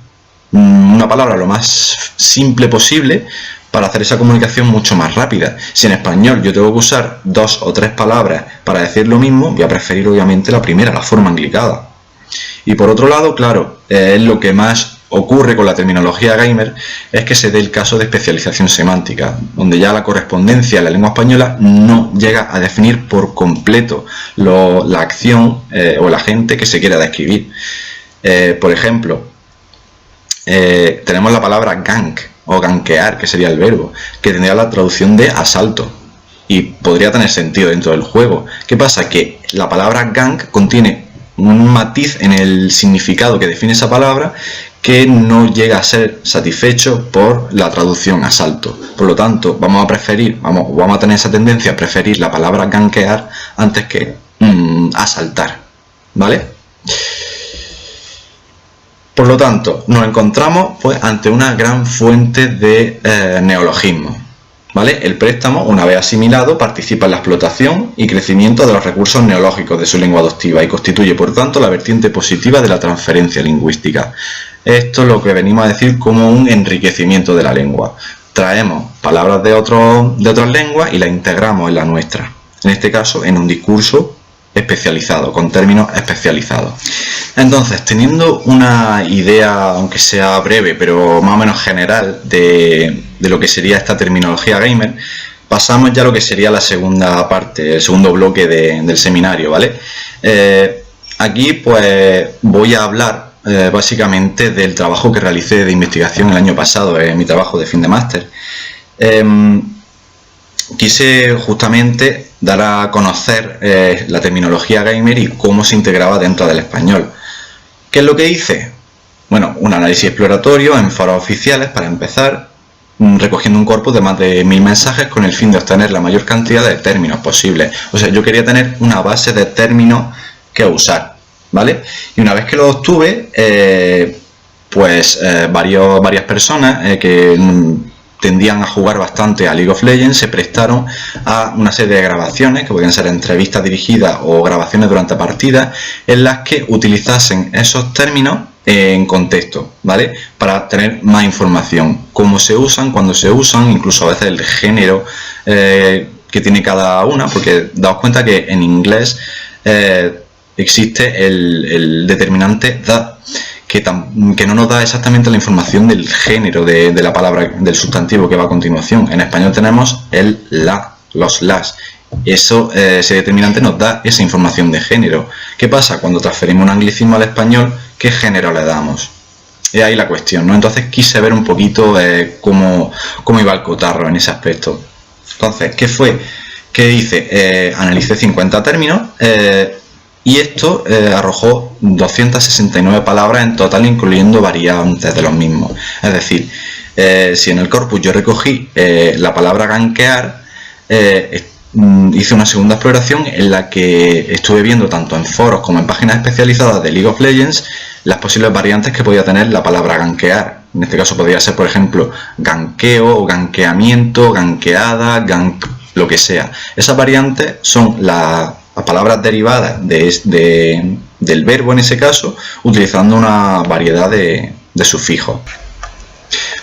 una palabra lo más simple posible para hacer esa comunicación mucho más rápida. Si en español yo tengo que usar 2 o 3 palabras para decir lo mismo, voy a preferir obviamente la primera, la forma anglicada. Y por otro lado, claro, lo que más ocurre con la terminología gamer es que se dé el caso de especialización semántica, donde ya la correspondencia en la lengua española no llega a definir por completo la acción o el agente que se quiera describir. Por ejemplo, tenemos la palabra gank o gankear, que sería el verbo, que tendría la traducción de asalto y podría tener sentido dentro del juego. ¿Qué pasa? Que la palabra gank contiene un matiz en el significado que define esa palabra que no llega a ser satisfecho por la traducción asalto. Por lo tanto, vamos a tener esa tendencia a preferir la palabra gankear antes que asaltar, ¿vale? Por lo tanto, nos encontramos pues ante una gran fuente de neologismos, ¿vale? El préstamo, una vez asimilado, participa en la explotación y crecimiento de los recursos neológicos de su lengua adoptiva y constituye, por tanto, la vertiente positiva de la transferencia lingüística. Esto es lo que venimos a decir como un enriquecimiento de la lengua. Traemos palabras de otras lenguas y las integramos en la nuestra. En este caso, en un discurso especializado, con términos especializados. Entonces, teniendo una idea, aunque sea breve, pero más o menos general, de lo que sería esta terminología gamer, pasamos ya a lo que sería la segunda parte, el segundo bloque del seminario, ¿vale? Aquí, pues, voy a hablar básicamente del trabajo que realicé de investigación el año pasado, mi trabajo de fin de máster. Quise justamente dar a conocer la terminología gamer y cómo se integraba dentro del español. ¿Qué es lo que hice? Bueno, un análisis exploratorio en foros oficiales para empezar, recogiendo un corpus de más de 1000 mensajes con el fin de obtener la mayor cantidad de términos posibles. O sea, yo quería tener una base de términos que usar, ¿vale? Y una vez que lo obtuve, varias personas que tendían a jugar bastante a League of Legends se prestaron a una serie de grabaciones que podían ser entrevistas dirigidas o grabaciones durante partidas en las que utilizasen esos términos en contexto, ¿vale? Para tener más información, cómo se usan, cuándo se usan, incluso a veces el género que tiene cada una, porque daos cuenta que en inglés existe el determinante that, que no nos da exactamente la información del género de la palabra, del sustantivo que va a continuación. En español tenemos el la, los las. Ese determinante nos da esa información de género. ¿Qué pasa? Cuando transferimos un anglicismo al español, ¿qué género le damos? Es ahí la cuestión, ¿no? Entonces quise ver un poquito cómo iba el cotarro en ese aspecto. Entonces, ¿qué hice? Analicé 50 términos y esto arrojó 269 palabras en total, incluyendo variantes de los mismos. Es decir, si en el corpus yo recogí la palabra gankear, hice una segunda exploración en la que estuve viendo tanto en foros como en páginas especializadas de League of Legends las posibles variantes que podía tener la palabra gankear. En este caso podría ser, por ejemplo, ganqueo o ganqueamiento, ganqueada, lo que sea. Esas variantes son las palabras derivadas del verbo en ese caso, utilizando una variedad de sufijos.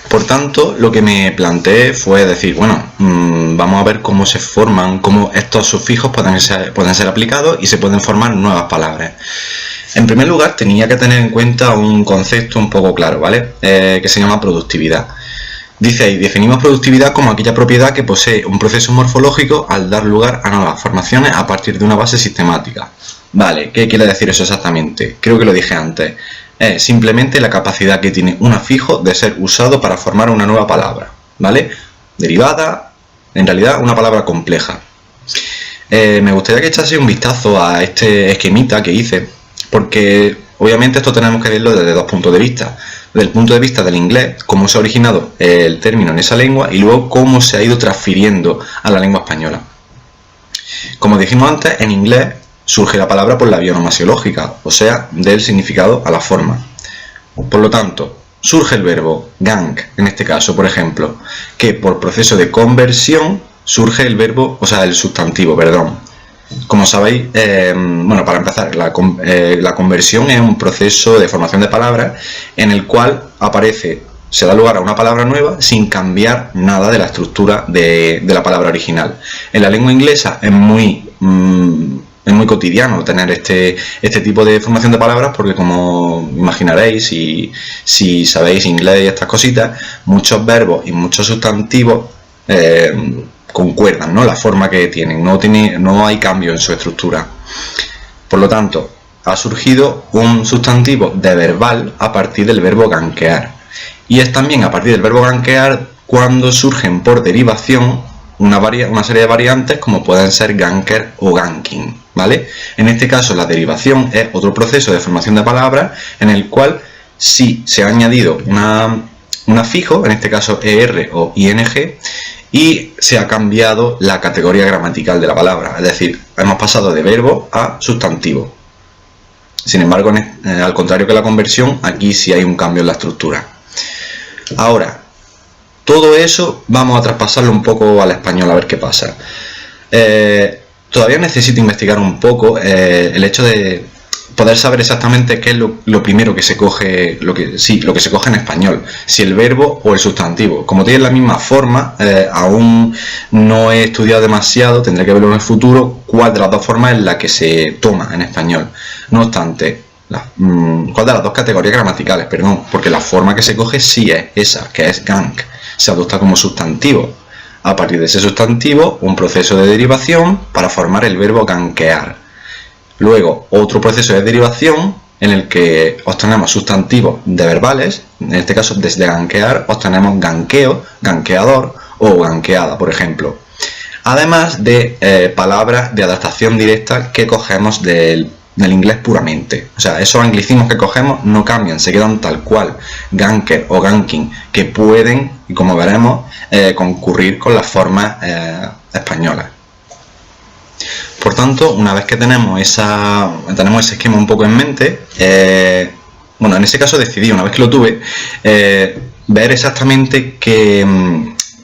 Por tanto, lo que me planteé fue decir, bueno, vamos a ver cómo se forman, cómo estos sufijos pueden ser aplicados y se pueden formar nuevas palabras. En primer lugar, tenía que tener en cuenta un concepto un poco claro, ¿vale? Que se llama productividad. Dice ahí, definimos productividad como aquella propiedad que posee un proceso morfológico al dar lugar a nuevas formaciones a partir de una base sistemática. Vale, ¿qué quiere decir eso exactamente? Creo que lo dije antes. Es simplemente la capacidad que tiene un afijo de ser usado para formar una nueva palabra, ¿vale? Derivada, en realidad una palabra compleja. Me gustaría que echase un vistazo a este esquemita que hice, porque obviamente esto tenemos que verlo desde dos puntos de vista. Desde el punto de vista del inglés, cómo se ha originado el término en esa lengua y luego cómo se ha ido transfiriendo a la lengua española. Como dijimos antes, en inglés surge la palabra por la vía onomasiológica, o sea, del significado a la forma. Por lo tanto, surge el verbo gank, en este caso, por ejemplo, que por proceso de conversión surge el verbo, o sea, el sustantivo, perdón. Como sabéis, bueno, para empezar, la conversión es un proceso de formación de palabras en el cual se da lugar a una palabra nueva sin cambiar nada de la estructura de la palabra original. En la lengua inglesa es muy cotidiano tener este tipo de formación de palabras porque, como imaginaréis, si sabéis inglés y estas cositas, muchos verbos y muchos sustantivos concuerdan, ¿no? La forma que tienen, no hay cambio en su estructura. Por lo tanto, ha surgido un sustantivo de verbal a partir del verbo gankear. Y es también a partir del verbo gankear cuando surgen por derivación una serie de variantes como pueden ser ganker o ganking, ¿vale? En este caso la derivación es otro proceso de formación de palabras en el cual sí se ha añadido un afijo, en este caso ER o ING, y se ha cambiado la categoría gramatical de la palabra, es decir, hemos pasado de verbo a sustantivo. Sin embargo, al contrario que la conversión, aquí sí hay un cambio en la estructura. Ahora, todo eso vamos a traspasarlo un poco al español a ver qué pasa. Todavía necesito investigar un poco el hecho de poder saber exactamente qué es lo primero que se coge, lo que se coge en español, si el verbo o el sustantivo. Como tienen la misma forma, aún no he estudiado demasiado, tendré que verlo en el futuro, cuál de las dos formas es la que se toma en español. No obstante, cuál de las dos categorías gramaticales, perdón, porque la forma que se coge sí es esa, que es gank, se adopta como sustantivo. A partir de ese sustantivo, un proceso de derivación para formar el verbo gankear. Luego, otro proceso de derivación en el que obtenemos sustantivos de verbales, en este caso desde gankear obtenemos ganqueo, ganqueador o ganqueada, por ejemplo. Además de palabras de adaptación directa que cogemos del inglés puramente. O sea, esos anglicismos que cogemos no cambian, se quedan tal cual, ganker o ganking, que pueden, y como veremos, concurrir con las formas españolas. Por tanto, una vez que tenemos ese esquema un poco en mente, bueno, en ese caso decidí, una vez que lo tuve, ver exactamente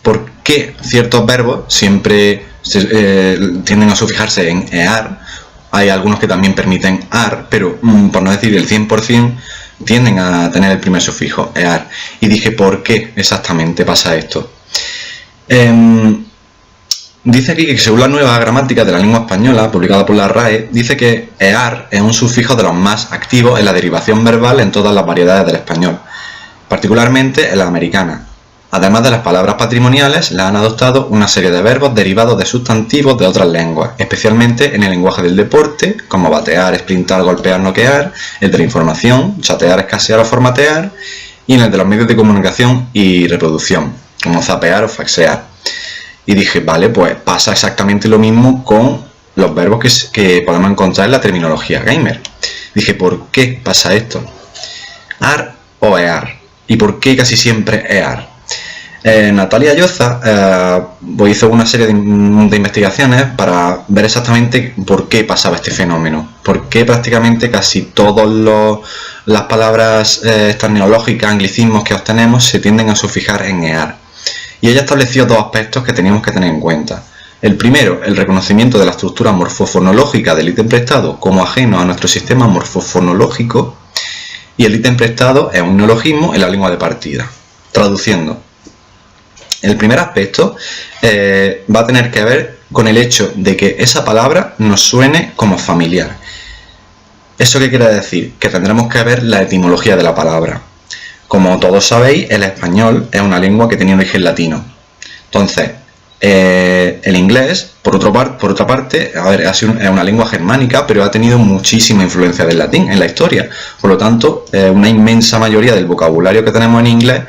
por qué ciertos verbos siempre tienden a sufijarse en ear. Hay algunos que también permiten ar, pero por no decir el 100%, tienden a tener el primer sufijo, ear. Y dije, ¿por qué exactamente pasa esto? Dice aquí que según la nueva gramática de la lengua española, publicada por la RAE, dice que ear es un sufijo de los más activos en la derivación verbal en todas las variedades del español, particularmente en la americana. Además de las palabras patrimoniales, la han adoptado una serie de verbos derivados de sustantivos de otras lenguas, especialmente en el lenguaje del deporte, como batear, sprintar, golpear, noquear, el de la información, chatear, escasear o formatear, y en el de los medios de comunicación y reproducción, como zapear o faxear. Y dije, vale, pues pasa exactamente lo mismo con los verbos que podemos encontrar en la terminología gamer. Dije, ¿por qué pasa esto? Ar o ear. ¿Y por qué casi siempre ear? Natalia Lloza hizo una serie de investigaciones para ver exactamente por qué pasaba este fenómeno, por qué prácticamente casi todas las palabras estas neológicas, anglicismos que obtenemos se tienden a sufijar en -ear. Y ella estableció dos aspectos que teníamos que tener en cuenta. El primero, el reconocimiento de la estructura morfofonológica del ítem prestado como ajeno a nuestro sistema morfofonológico, y el ítem prestado es un neologismo en la lengua de partida. Traduciendo, el primer aspecto va a tener que ver con el hecho de que esa palabra nos suene como familiar. ¿Eso qué quiere decir? Que tendremos que ver la etimología de la palabra. Como todos sabéis, el español es una lengua que tiene origen latino. Entonces, el inglés, por otra parte, es una lengua germánica, pero ha tenido muchísima influencia del latín en la historia. Por lo tanto, una inmensa mayoría del vocabulario que tenemos en inglés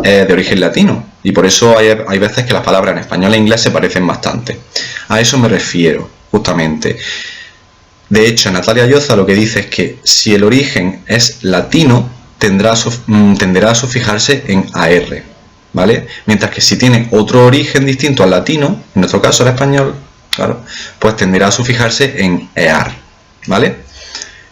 es de origen latino. Y por eso hay veces que las palabras en español e inglés se parecen bastante. A eso me refiero, justamente. De hecho, Natalia Lloza lo que dice es que si el origen es latino, tenderá a sufijarse en AR, ¿vale? Mientras que si tiene otro origen distinto al latino, en nuestro caso el español, claro, pues tenderá a sufijarse en EAR, ¿vale?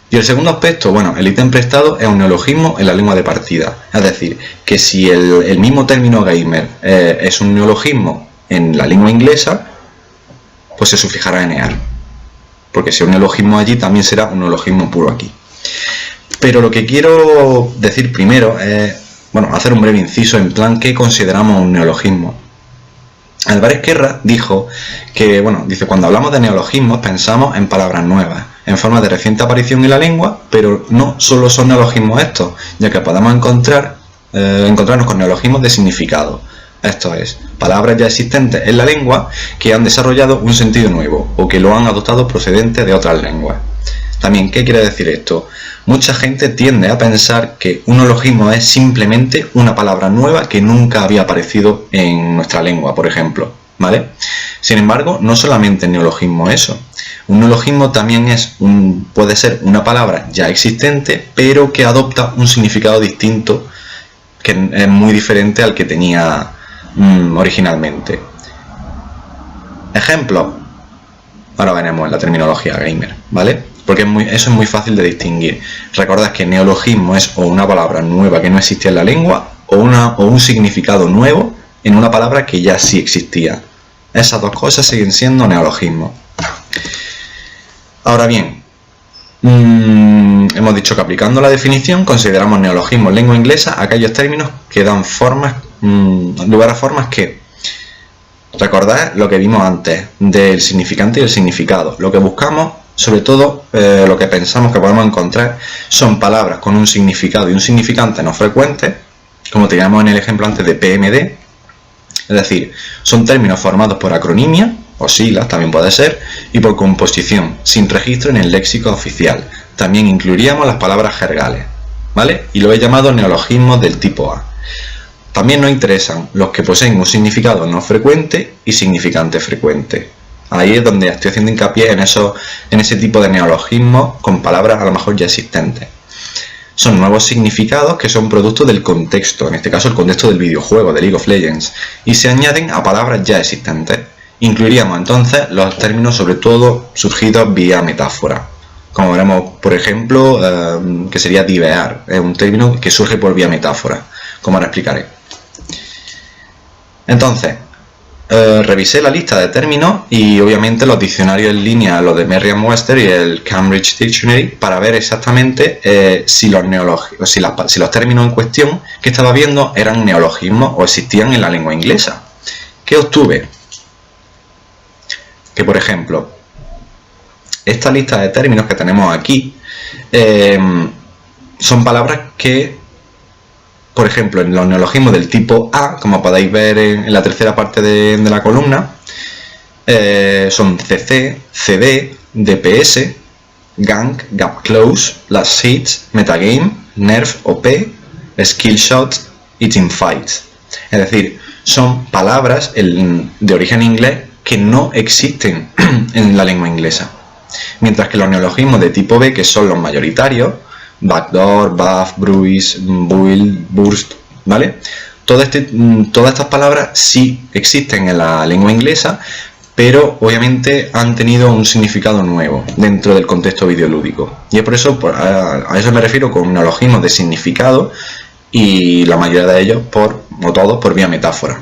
Y el segundo aspecto, bueno, el ítem prestado es un neologismo en la lengua de partida. Es decir, que si el mismo término gamer es un neologismo en la lengua inglesa, pues se sufijará en EAR. Porque si es un neologismo allí, también será un neologismo puro aquí. Pero lo que quiero decir primero es, bueno, hacer un breve inciso en plan qué consideramos un neologismo. Álvarez Querra dijo que, bueno, dice, cuando hablamos de neologismos pensamos en palabras nuevas, en forma de reciente aparición en la lengua, pero no solo son neologismos estos, ya que podemos encontrarnos con neologismos de significado. Esto es, palabras ya existentes en la lengua que han desarrollado un sentido nuevo o que lo han adoptado procedente de otras lenguas. También, ¿qué quiere decir esto? Mucha gente tiende a pensar que un neologismo es simplemente una palabra nueva que nunca había aparecido en nuestra lengua, por ejemplo, ¿vale? Sin embargo, no solamente el neologismo es eso. Un neologismo también puede ser una palabra ya existente, pero que adopta un significado distinto, que es muy diferente al que tenía originalmente. Ejemplo, ahora veremos en la terminología gamer, ¿vale? Porque eso es muy fácil de distinguir. Recordad que neologismo es o una palabra nueva que no existía en la lengua o un significado nuevo en una palabra que ya sí existía. Esas dos cosas siguen siendo neologismos. Ahora bien, hemos dicho que aplicando la definición consideramos neologismo en lengua inglesa aquellos términos que dan lugar a formas que, recordad lo que vimos antes del significante y el significado. Lo que buscamos, sobre todo lo que pensamos que podemos encontrar, son palabras con un significado y un significante no frecuentes, como teníamos en el ejemplo antes de PMD. Es decir, son términos formados por acronimia, o siglas también puede ser, y por composición, sin registro en el léxico oficial. También incluiríamos las palabras jergales, ¿vale? Y lo he llamado neologismos del tipo A. También nos interesan los que poseen un significado no frecuente y significante frecuente. Ahí es donde estoy haciendo hincapié en ese tipo de neologismos con palabras a lo mejor ya existentes. Son nuevos significados que son producto del contexto, en este caso el contexto del videojuego, de League of Legends, y se añaden a palabras ya existentes. Incluiríamos entonces los términos sobre todo surgidos vía metáfora, como veremos por ejemplo que sería divear, es un término que surge por vía metáfora, como ahora explicaré. Entonces, revisé la lista de términos y obviamente los diccionarios en línea, los de Merriam-Webster y el Cambridge Dictionary, para ver exactamente si los términos en cuestión que estaba viendo eran neologismos o existían en la lengua inglesa. ¿Qué obtuve? Que por ejemplo, esta lista de términos que tenemos aquí son palabras que, por ejemplo, en los neologismos del tipo A, como podéis ver en la tercera parte de la columna, son CC, CD, DPS, Gang, Gap Close, Last Hits, Metagame, Nerf OP, Skill Shot y Teamfight. Es decir, son palabras de origen inglés que no existen en la lengua inglesa. Mientras que los neologismos de tipo B, que son los mayoritarios, backdoor, buff, bruise, build, burst, ¿vale? todas estas palabras sí existen en la lengua inglesa, pero obviamente han tenido un significado nuevo dentro del contexto videolúdico. Y es por eso, a eso me refiero con neologismos de significado, y la mayoría de ellos, o todos, por vía metáfora.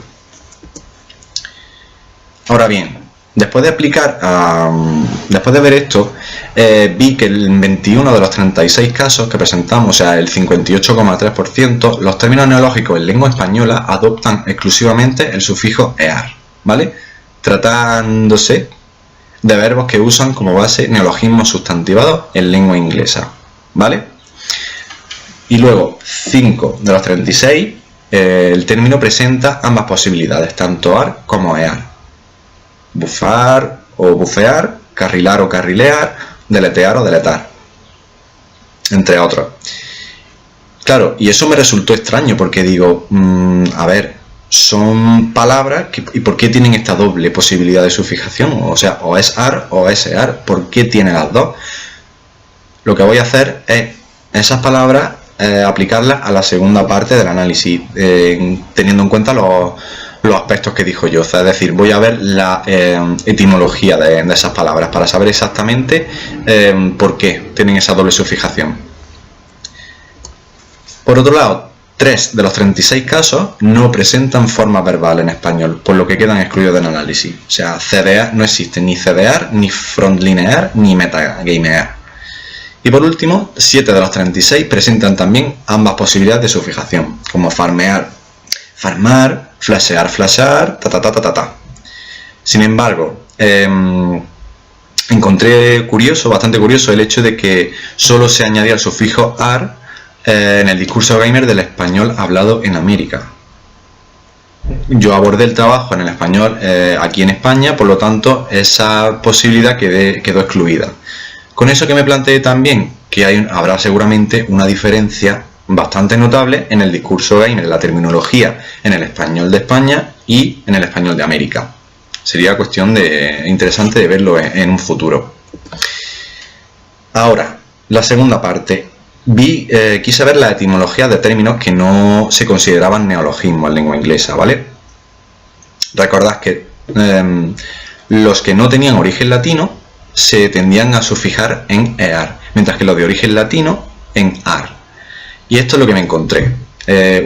Ahora bien, después de ver esto, vi que en 21 de los 36 casos que presentamos, o sea, el 58,3%, los términos neológicos en lengua española adoptan exclusivamente el sufijo ear, ¿vale? Tratándose de verbos que usan como base neologismos sustantivados en lengua inglesa, ¿vale? Y luego, 5 de los 36, el término presenta ambas posibilidades, tanto ar como ear. Bufar o bufear, carrilar o carrilear, deletear o deletar, entre otros. Claro, y eso me resultó extraño porque digo, a ver, son palabras ¿y por qué tienen esta doble posibilidad de sufijación? O sea, o es ar o es ear, ¿por qué tiene las dos? Lo que voy a hacer es esas palabras aplicarlas a la segunda parte del análisis, teniendo en cuenta los aspectos que dijo Llosa, es decir, voy a ver la etimología de esas palabras para saber exactamente por qué tienen esa doble sufijación. Por otro lado, 3 de los 36 casos no presentan forma verbal en español, por lo que quedan excluidos del análisis. O sea, cedear, no existe ni cedear, ni frontlinear, ni metagamear. Y por último, 7 de los 36 presentan también ambas posibilidades de sufijación, como farmear, farmar, flashear, flashar, ta. Sin embargo, encontré bastante curioso el hecho de que solo se añadía el sufijo ar en el discurso gamer del español hablado en América. Yo abordé el trabajo en el español aquí en España, por lo tanto esa posibilidad quedó excluida. Con eso que me planteé también que habrá seguramente una diferencia bastante notable en el discurso gamer, en la terminología en el español de España y en el español de América. Sería cuestión interesante de verlo en un futuro. Ahora, la segunda parte. Quise ver la etimología de términos que no se consideraban neologismos en lengua inglesa, ¿vale? Recordad que los que no tenían origen latino se tendían a sufijar en ear, mientras que los de origen latino en ar. Y esto es lo que me encontré.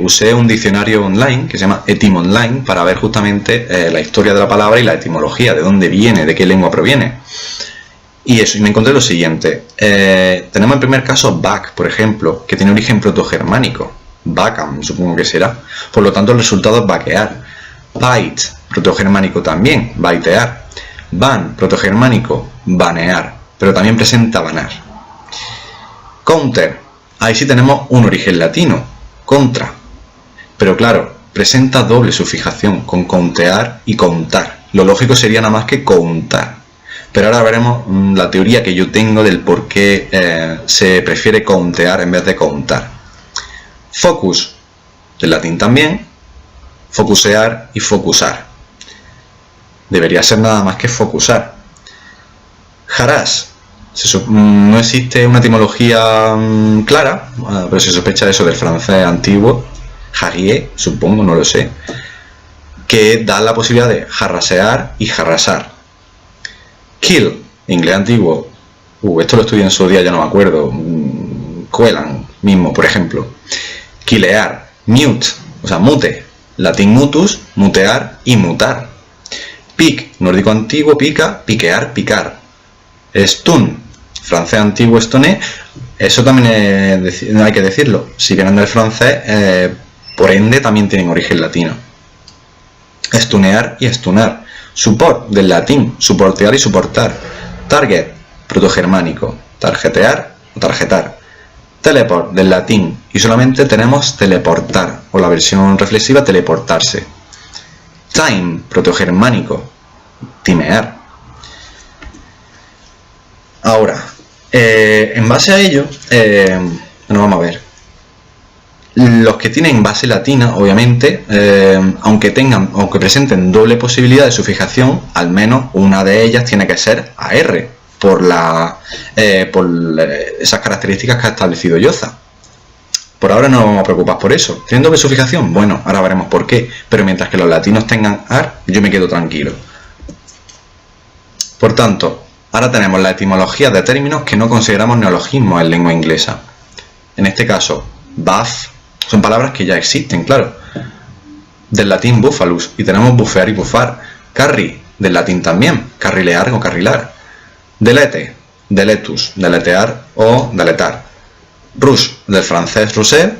Usé un diccionario online que se llama Etymonline para ver justamente la historia de la palabra y la etimología, de dónde viene, de qué lengua proviene. Y me encontré lo siguiente. Tenemos en primer caso back, por ejemplo, que tiene origen protogermánico. Bacam, supongo que será. Por lo tanto, el resultado es vaquear. Bite, protogermánico también, baitear. Ban, protogermánico, banear, pero también presenta banar. Counter, ahí sí tenemos un origen latino, contra, pero claro, presenta doble sufijación con countear y contar. Lo lógico sería nada más que contar, pero ahora veremos la teoría que yo tengo del por qué se prefiere countear en vez de contar. Focus, del latín también, focusear y focusar. Debería ser nada más que focusar. Harass, no existe una etimología clara, pero se sospecha eso del francés antiguo, harrier, supongo, no lo sé, que da la posibilidad de jarrasear y jarrasar. Kill, inglés antiguo, esto lo estudié en su día, ya no me acuerdo, Coelan mismo, por ejemplo. Kilear, mute, o sea, mute, latín mutus, mutear y mutar. Pic, nórdico antiguo, pica, piquear, picar. Stun, francés antiguo, stoné, eso también hay que decirlo. Si vienen del francés, por ende también tienen origen latino. Stunear y stunar. Support, del latín, soportear y soportar. Target, protogermánico, tarjetear o tarjetar. Teleport, del latín, y solamente tenemos teleportar, o la versión reflexiva, teleportarse. Time, protogermánico, timear. Ahora, en base a ello, bueno, vamos a ver. Los que tienen base latina, obviamente, aunque presenten doble posibilidad de sufijación, al menos una de ellas tiene que ser AR, por esas características que ha establecido Llosa. Por ahora no nos vamos a preocupar por eso. ¿Tienen doble sufijación? Bueno, ahora veremos por qué. Pero mientras que los latinos tengan ar, yo me quedo tranquilo. Por tanto, ahora tenemos la etimología de términos que no consideramos neologismos en lengua inglesa. En este caso, bath son palabras que ya existen, claro. Del latín bufalus, y tenemos bufear y bufar. Carry, del latín también, carrilear o carrilar. Delete, deletus, deletear o deletar. Rush, del francés russer,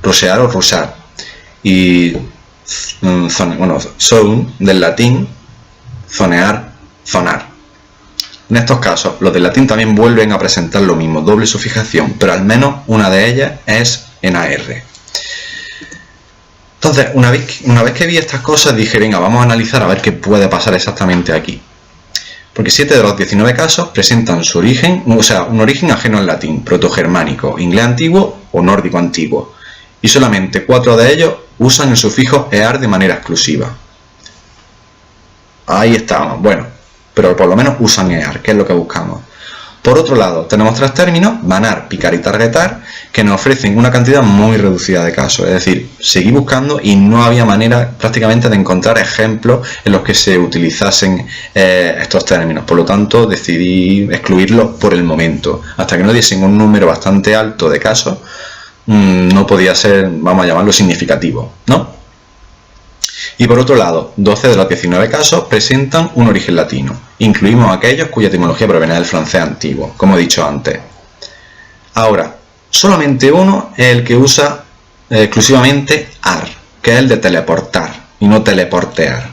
rushear o rushar. Y zone, del latín zonear, zonar. En estos casos, los del latín también vuelven a presentar lo mismo, doble sufijación, pero al menos una de ellas es en AR. Entonces, una vez que vi estas cosas, dije, venga, vamos a analizar a ver qué puede pasar exactamente aquí. Porque 7 de los 19 casos presentan su origen, o sea, un origen ajeno al latín, protogermánico, inglés antiguo o nórdico antiguo. Y solamente 4 de ellos usan el sufijo ear de manera exclusiva. Ahí estamos, bueno, pero por lo menos usan ear, que es lo que buscamos. Por otro lado, tenemos 3 términos, banar, picar y targetar, que nos ofrecen una cantidad muy reducida de casos. Es decir, seguí buscando y no había manera prácticamente de encontrar ejemplos en los que se utilizasen estos términos. Por lo tanto, decidí excluirlos por el momento. Hasta que no diesen un número bastante alto de casos, no podía ser, vamos a llamarlo, significativo, ¿no? Y por otro lado, 12 de los 19 casos presentan un origen latino. Incluimos aquellos cuya etimología proviene del francés antiguo, como he dicho antes. Ahora, solamente uno es el que usa exclusivamente ar, que es el de teleportar y no teleportear.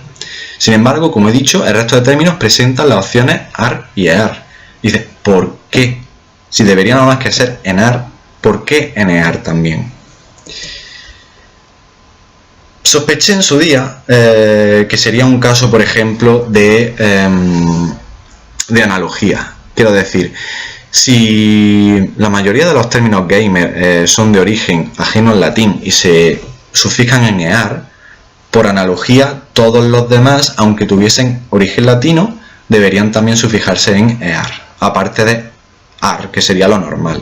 Sin embargo, como he dicho, el resto de términos presentan las opciones ar y ear. Dice, ¿por qué? Si debería nada más que ser enar, ¿por qué enear también? Sospeché en su día que sería un caso, por ejemplo, de analogía. Quiero decir, si la mayoría de los términos gamer son de origen ajeno al latín y se sufijan en ear, por analogía, todos los demás, aunque tuviesen origen latino, deberían también sufijarse en ear, aparte de ar, que sería lo normal.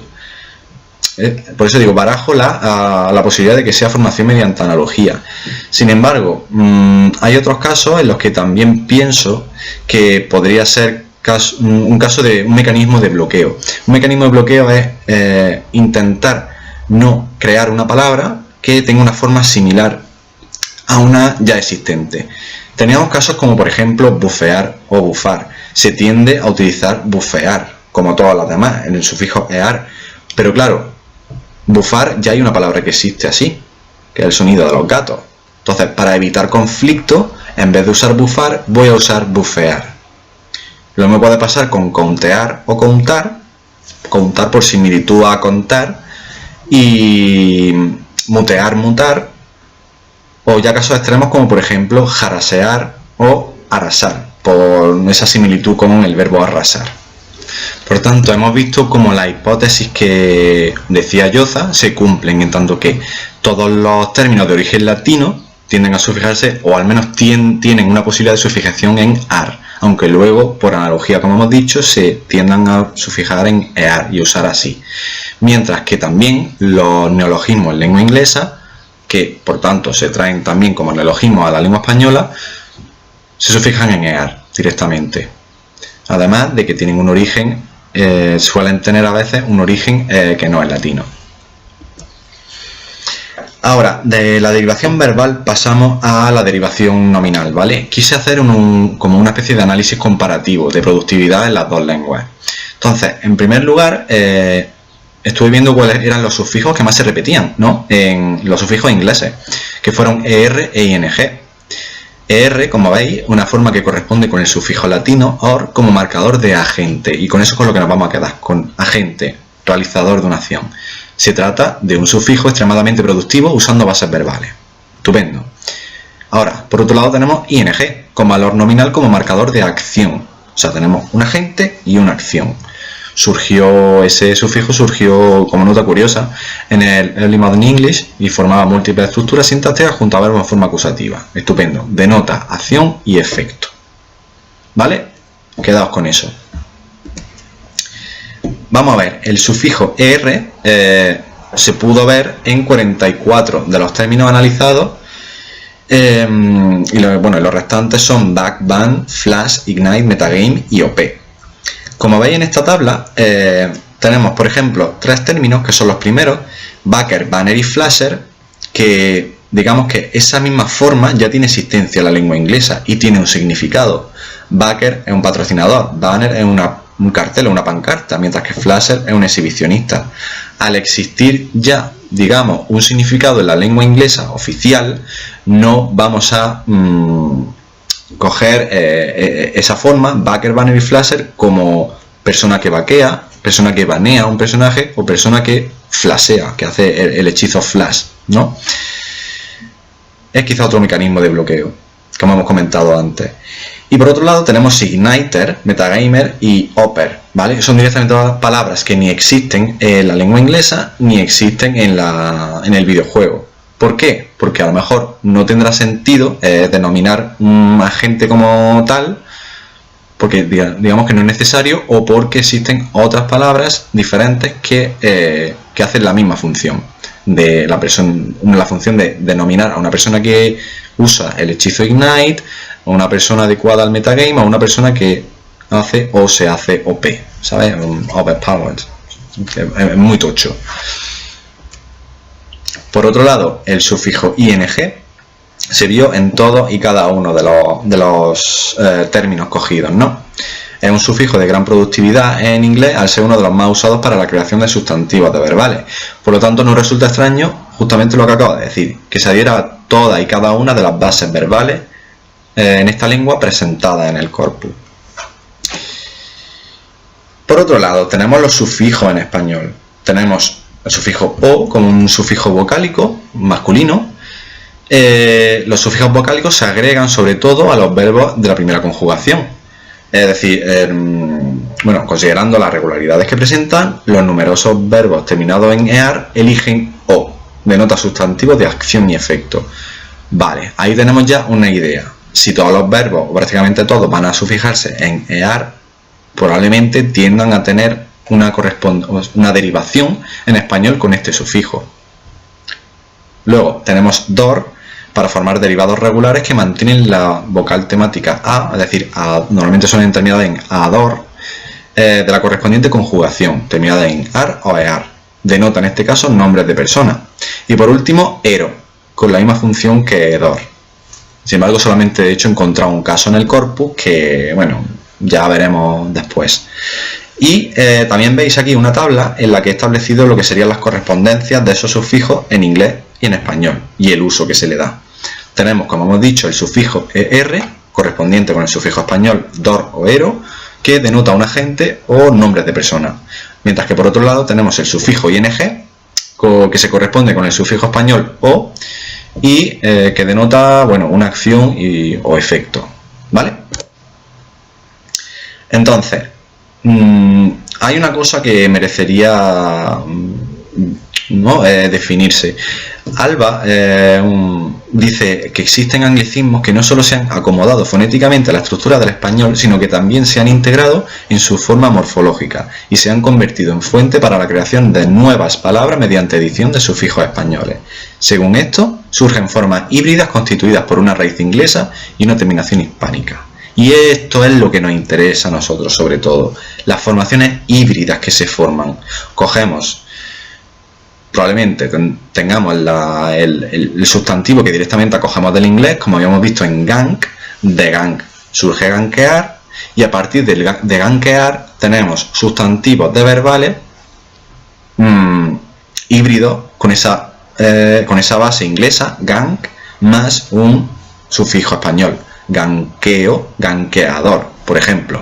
Por eso digo, barajo la posibilidad de que sea formación mediante analogía. Sin embargo, hay otros casos en los que también pienso que podría ser un caso de un mecanismo de bloqueo. Un mecanismo de bloqueo es intentar no crear una palabra que tenga una forma similar a una ya existente. Teníamos casos como, por ejemplo, bufear o bufar. Se tiende a utilizar bufear, como todas las demás, en el sufijo ear. Pero claro, bufar ya hay una palabra que existe así, que es el sonido de los gatos. Entonces, para evitar conflicto, en vez de usar bufar, voy a usar bufear. Lo mismo puede pasar con contear o contar por similitud a contar, y mutear, mutar, o ya casos extremos como por ejemplo jarasear o arrasar, por esa similitud con el verbo arrasar. Por tanto, hemos visto cómo las hipótesis que decía Lloza se cumplen, en tanto que todos los términos de origen latino tienden a sufijarse, o al menos tienen una posibilidad de sufijación en ar, aunque luego, por analogía, como hemos dicho, se tiendan a sufijar en ear y usar así. Mientras que también los neologismos en lengua inglesa, que por tanto se traen también como neologismos a la lengua española, se sufijan en ear directamente. Además de que tienen un origen, suelen tener a veces un origen que no es latino. Ahora, de la derivación verbal pasamos a la derivación nominal, ¿vale? Quise hacer como una especie de análisis comparativo de productividad en las dos lenguas. Entonces, en primer lugar, estuve viendo cuáles eran los sufijos que más se repetían, ¿no? En los sufijos ingleses, que fueron ER e ING. ER, como veis, una forma que corresponde con el sufijo latino OR como marcador de agente, y con eso es con lo que nos vamos a quedar, con agente, realizador de una acción. Se trata de un sufijo extremadamente productivo usando bases verbales. Estupendo. Ahora, por otro lado tenemos ING, con valor nominal como marcador de acción. O sea, tenemos un agente y una acción. Ese sufijo surgió como nota curiosa en el Early Modern English y formaba múltiples estructuras sintácticas junto a verbos en forma acusativa. Estupendo. Denota acción y efecto. ¿Vale? Quedaos con eso. Vamos a ver, el sufijo ER se pudo ver en 44 de los términos analizados. Los restantes son back, ban, flash, ignite, metagame y OP. Como veis en esta tabla, tenemos, por ejemplo, 3 términos que son los primeros: backer, banner y flasher, que digamos que esa misma forma ya tiene existencia en la lengua inglesa y tiene un significado. Backer es un patrocinador, banner es un cartel o una pancarta, mientras que flasher es un exhibicionista. Al existir ya, digamos, un significado en la lengua inglesa oficial, no vamos a coger esa forma, backer, banner y flasher, como persona que vaquea, persona que banea a un personaje o persona que flashea, que hace el hechizo flash, ¿no? Es quizá otro mecanismo de bloqueo, como hemos comentado antes. Y por otro lado tenemos igniter, metagamer y upper, ¿vale? Son directamente palabras que ni existen en la lengua inglesa ni existen en el videojuego. ¿Por qué? Porque a lo mejor no tendrá sentido denominar un agente como tal, porque digamos que no es necesario, o porque existen otras palabras diferentes que hacen la misma función de la función de denominar a una persona que usa el hechizo Ignite, a una persona adecuada al metagame, a una persona que hace o se hace OP, ¿sabes? Overpowered. Es muy tocho. Por otro lado, el sufijo ing se vio en todos y cada uno de los términos cogidos, ¿no? Es un sufijo de gran productividad en inglés, al ser uno de los más usados para la creación de sustantivos de verbales. Por lo tanto, no resulta extraño justamente lo que acabo de decir, que se adhiera a todas y cada una de las bases verbales en esta lengua presentadas en el corpus. Por otro lado, tenemos los sufijos en español. Tenemos el sufijo o como un sufijo vocálico masculino. Los sufijos vocálicos se agregan sobre todo a los verbos de la primera conjugación. Es decir, considerando las regularidades que presentan, los numerosos verbos terminados en ear eligen o, denota sustantivos de acción y efecto. Vale, ahí tenemos ya una idea. Si todos los verbos, o prácticamente todos, van a sufijarse en ear, probablemente tiendan a tener una derivación en español con este sufijo. Luego tenemos dor, para formar derivados regulares que mantienen la vocal temática a, es decir, normalmente son terminadas en ador, de la correspondiente conjugación, terminada en ar o ear. Denota en este caso nombres de personas. Y por último, ero, con la misma función que edor. Sin embargo, solamente he encontrado un caso en el corpus que, ya veremos después. Y también veis aquí una tabla en la que he establecido lo que serían las correspondencias de esos sufijos en inglés y en español, y el uso que se le da. Tenemos, como hemos dicho, el sufijo er, correspondiente con el sufijo español dor o ero, que denota un agente o nombres de personas. Mientras que por otro lado tenemos el sufijo ing, que se corresponde con el sufijo español o, y que denota una acción o efecto, ¿vale? Entonces, hay una cosa que merecería definirse. Alba dice que existen anglicismos que no solo se han acomodado fonéticamente a la estructura del español, sino que también se han integrado en su forma morfológica y se han convertido en fuente para la creación de nuevas palabras mediante edición de sufijos españoles. Según esto, surgen formas híbridas constituidas por una raíz inglesa y una terminación hispánica. Y esto es lo que nos interesa a nosotros, sobre todo, las formaciones híbridas que se forman. Probablemente tengamos el sustantivo que directamente acogemos del inglés, como habíamos visto en gank. De gank surge gankear, y a partir de gankear tenemos sustantivos de verbales híbridos con esa base inglesa, gank, más un sufijo español, ganqueo, ganqueador, por ejemplo.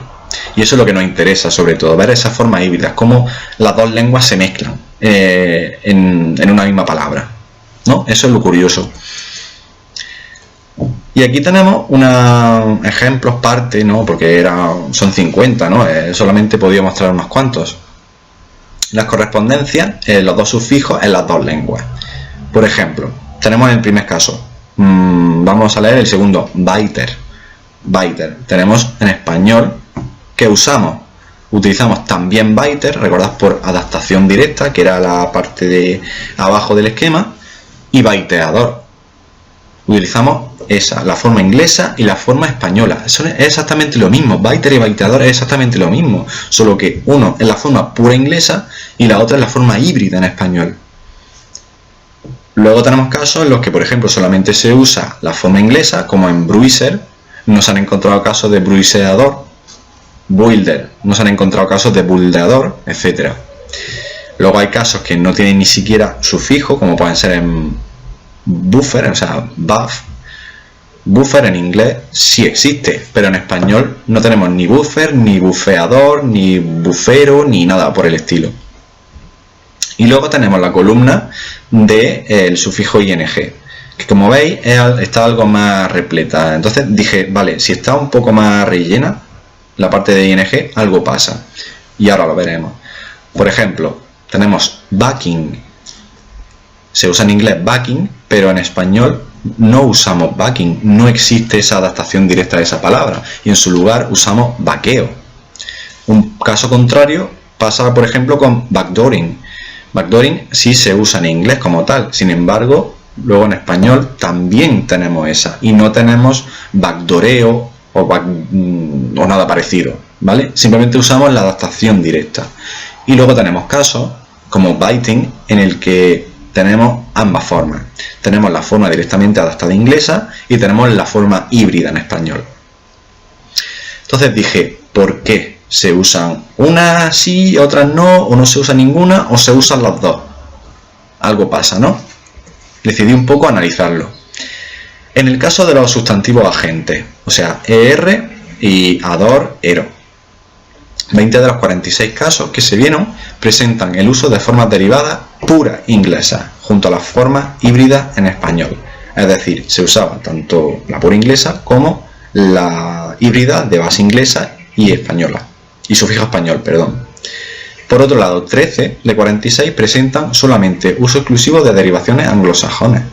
Y eso es lo que nos interesa, sobre todo, ver esas formas híbridas, cómo las dos lenguas se mezclan en una misma palabra, ¿no? Eso es lo curioso. Y aquí tenemos unos ejemplos, parte, ¿no? Porque son 50, ¿no? Solamente he podido mostrar unos cuantos. Las correspondencias, los dos sufijos en las dos lenguas. Por ejemplo, tenemos en el primer caso, vamos a leer el segundo, biter. Biter. Tenemos en español que usamos Utilizamos también Byter, recordad, por adaptación directa, que era la parte de abajo del esquema, y byteador. Utilizamos esa, la forma inglesa y la forma española. Eso es exactamente lo mismo. Byter y byteador es exactamente lo mismo, solo que uno es la forma pura inglesa y la otra es la forma híbrida en español. Luego tenemos casos en los que, por ejemplo, solamente se usa la forma inglesa, como en Bruiser. No se han encontrado casos de bruiseador. Builder, no se han encontrado casos de buildeador, etc. Luego hay casos que no tienen ni siquiera sufijo, como pueden ser en buffer, o sea, buff. Buffer en inglés sí existe, pero en español no tenemos ni buffer, ni bufeador, ni bufero, ni nada por el estilo. Y luego tenemos la columna del sufijo ing, que como veis está algo más repleta. Entonces dije, vale, si está un poco más rellena la parte de ing, algo pasa. Y ahora lo veremos. Por ejemplo, tenemos backing. Se usa en inglés backing, pero en español no usamos backing. No existe esa adaptación directa de esa palabra. Y en su lugar usamos vaqueo. Un caso contrario pasa, por ejemplo, con backdooring. Backdooring sí se usa en inglés como tal. Sin embargo, luego en español también tenemos esa. Y no tenemos backdooreo o nada parecido, ¿vale? Simplemente usamos la adaptación directa. Y luego tenemos casos como biting, en el que tenemos ambas formas. Tenemos la forma directamente adaptada inglesa y tenemos la forma híbrida en español. Entonces dije, ¿por qué se usan unas sí, otras no, o no se usa ninguna, o se usan las dos? Algo pasa, ¿no? Decidí un poco analizarlo. En el caso de los sustantivos agentes, o sea, ER y ADOR, ERO, 20 de los 46 casos que se vieron presentan el uso de formas derivadas puras inglesas, junto a las formas híbridas en español. Es decir, se usaba tanto la pura inglesa como la híbrida de base inglesa y española, y sufijo español, perdón. Por otro lado, 13 de 46 presentan solamente uso exclusivo de derivaciones anglosajonas.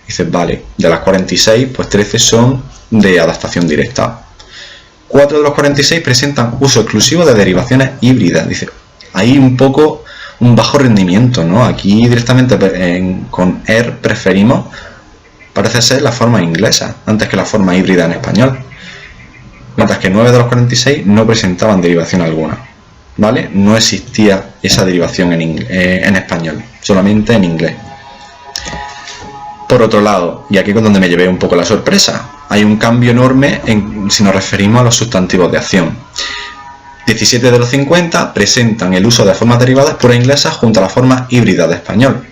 Dices, vale, de las 46, pues 13 son de adaptación directa. 4 de los 46 presentan uso exclusivo de derivaciones híbridas. Dice, hay un poco un bajo rendimiento, ¿no? Aquí directamente con ER preferimos, parece ser, la forma inglesa antes que la forma híbrida en español. Mientras que 9 de los 46 no presentaban derivación alguna, ¿vale? No existía esa derivación en español, solamente en inglés. Por otro lado, y aquí es donde me llevé un poco la sorpresa, hay un cambio enorme si nos referimos a los sustantivos de acción. 17 de los 50 presentan el uso de formas derivadas puras inglesas junto a la forma híbrida de español.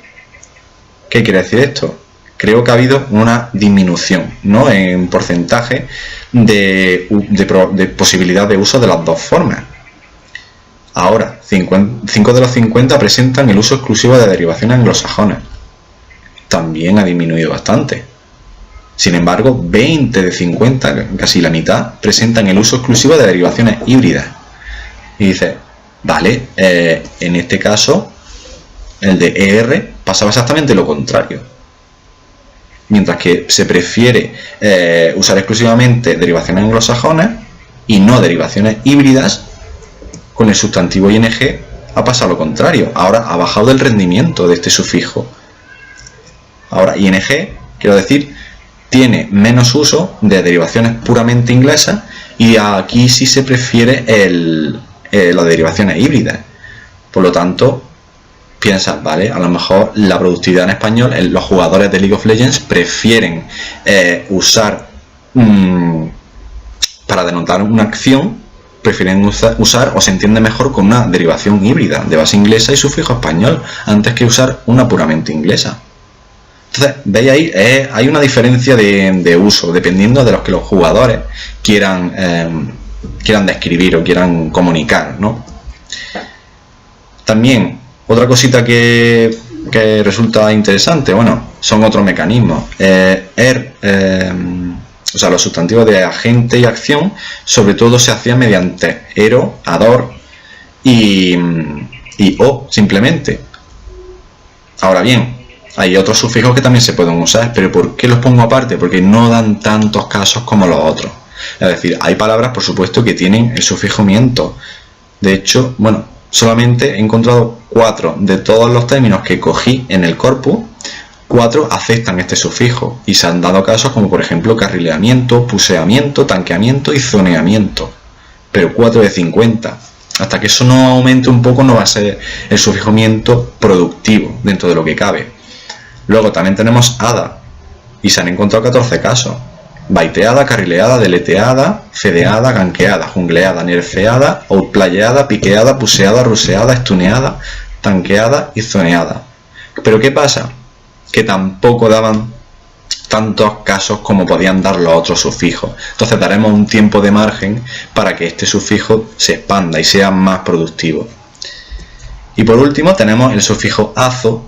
¿Qué quiere decir esto? Creo que ha habido una disminución, ¿no?, en porcentaje de posibilidad de uso de las dos formas. Ahora, 5 de los 50 presentan el uso exclusivo de derivaciones anglosajonas. También ha disminuido bastante. Sin embargo, 20 de 50, casi la mitad, presentan el uso exclusivo de derivaciones híbridas. Y dice, vale, en este caso, el de ER pasaba exactamente lo contrario. Mientras que se prefiere usar exclusivamente derivaciones anglosajonas y no derivaciones híbridas, con el sustantivo ing ha pasado lo contrario. Ahora ha bajado el rendimiento de este sufijo. Ahora, ing, quiero decir, tiene menos uso de derivaciones puramente inglesas y aquí sí se prefiere las derivaciones híbridas. Por lo tanto, piensas, vale, a lo mejor la productividad en español, los jugadores de League of Legends prefieren usar, para denotar una acción, prefieren usar o se entiende mejor con una derivación híbrida de base inglesa y sufijo español, antes que usar una puramente inglesa. Entonces, veis ahí, hay una diferencia de uso, dependiendo de lo que los jugadores quieran describir o quieran comunicar, ¿no? También, otra cosita que resulta interesante, bueno, son otros mecanismos. O sea, los sustantivos de agente y acción, sobre todo se hacían mediante ero, ador y o, simplemente. Ahora bien, hay otros sufijos que también se pueden usar, pero ¿por qué los pongo aparte? Porque no dan tantos casos como los otros. Es decir, hay palabras, por supuesto, que tienen el sufijo miento, De hecho, bueno, solamente he encontrado 4 de todos los términos que cogí en el corpus, 4 aceptan este sufijo y se han dado casos como por ejemplo carrileamiento, puseamiento, tanqueamiento y zoneamiento, pero 4 de 50. Hasta que eso no aumente un poco no va a ser el sufijo miento productivo dentro de lo que cabe. Luego también tenemos hada y se han encontrado 14 casos. Baiteada, carrileada, deleteada, fedeada, ganqueada, jungleada, nerfeada, outplayada, piqueada, puseada, ruseada, estuneada, tanqueada y zoneada. Pero ¿qué pasa? Que tampoco daban tantos casos como podían dar los otros sufijos. Entonces daremos un tiempo de margen para que este sufijo se expanda y sea más productivo. Y por último tenemos el sufijo azo,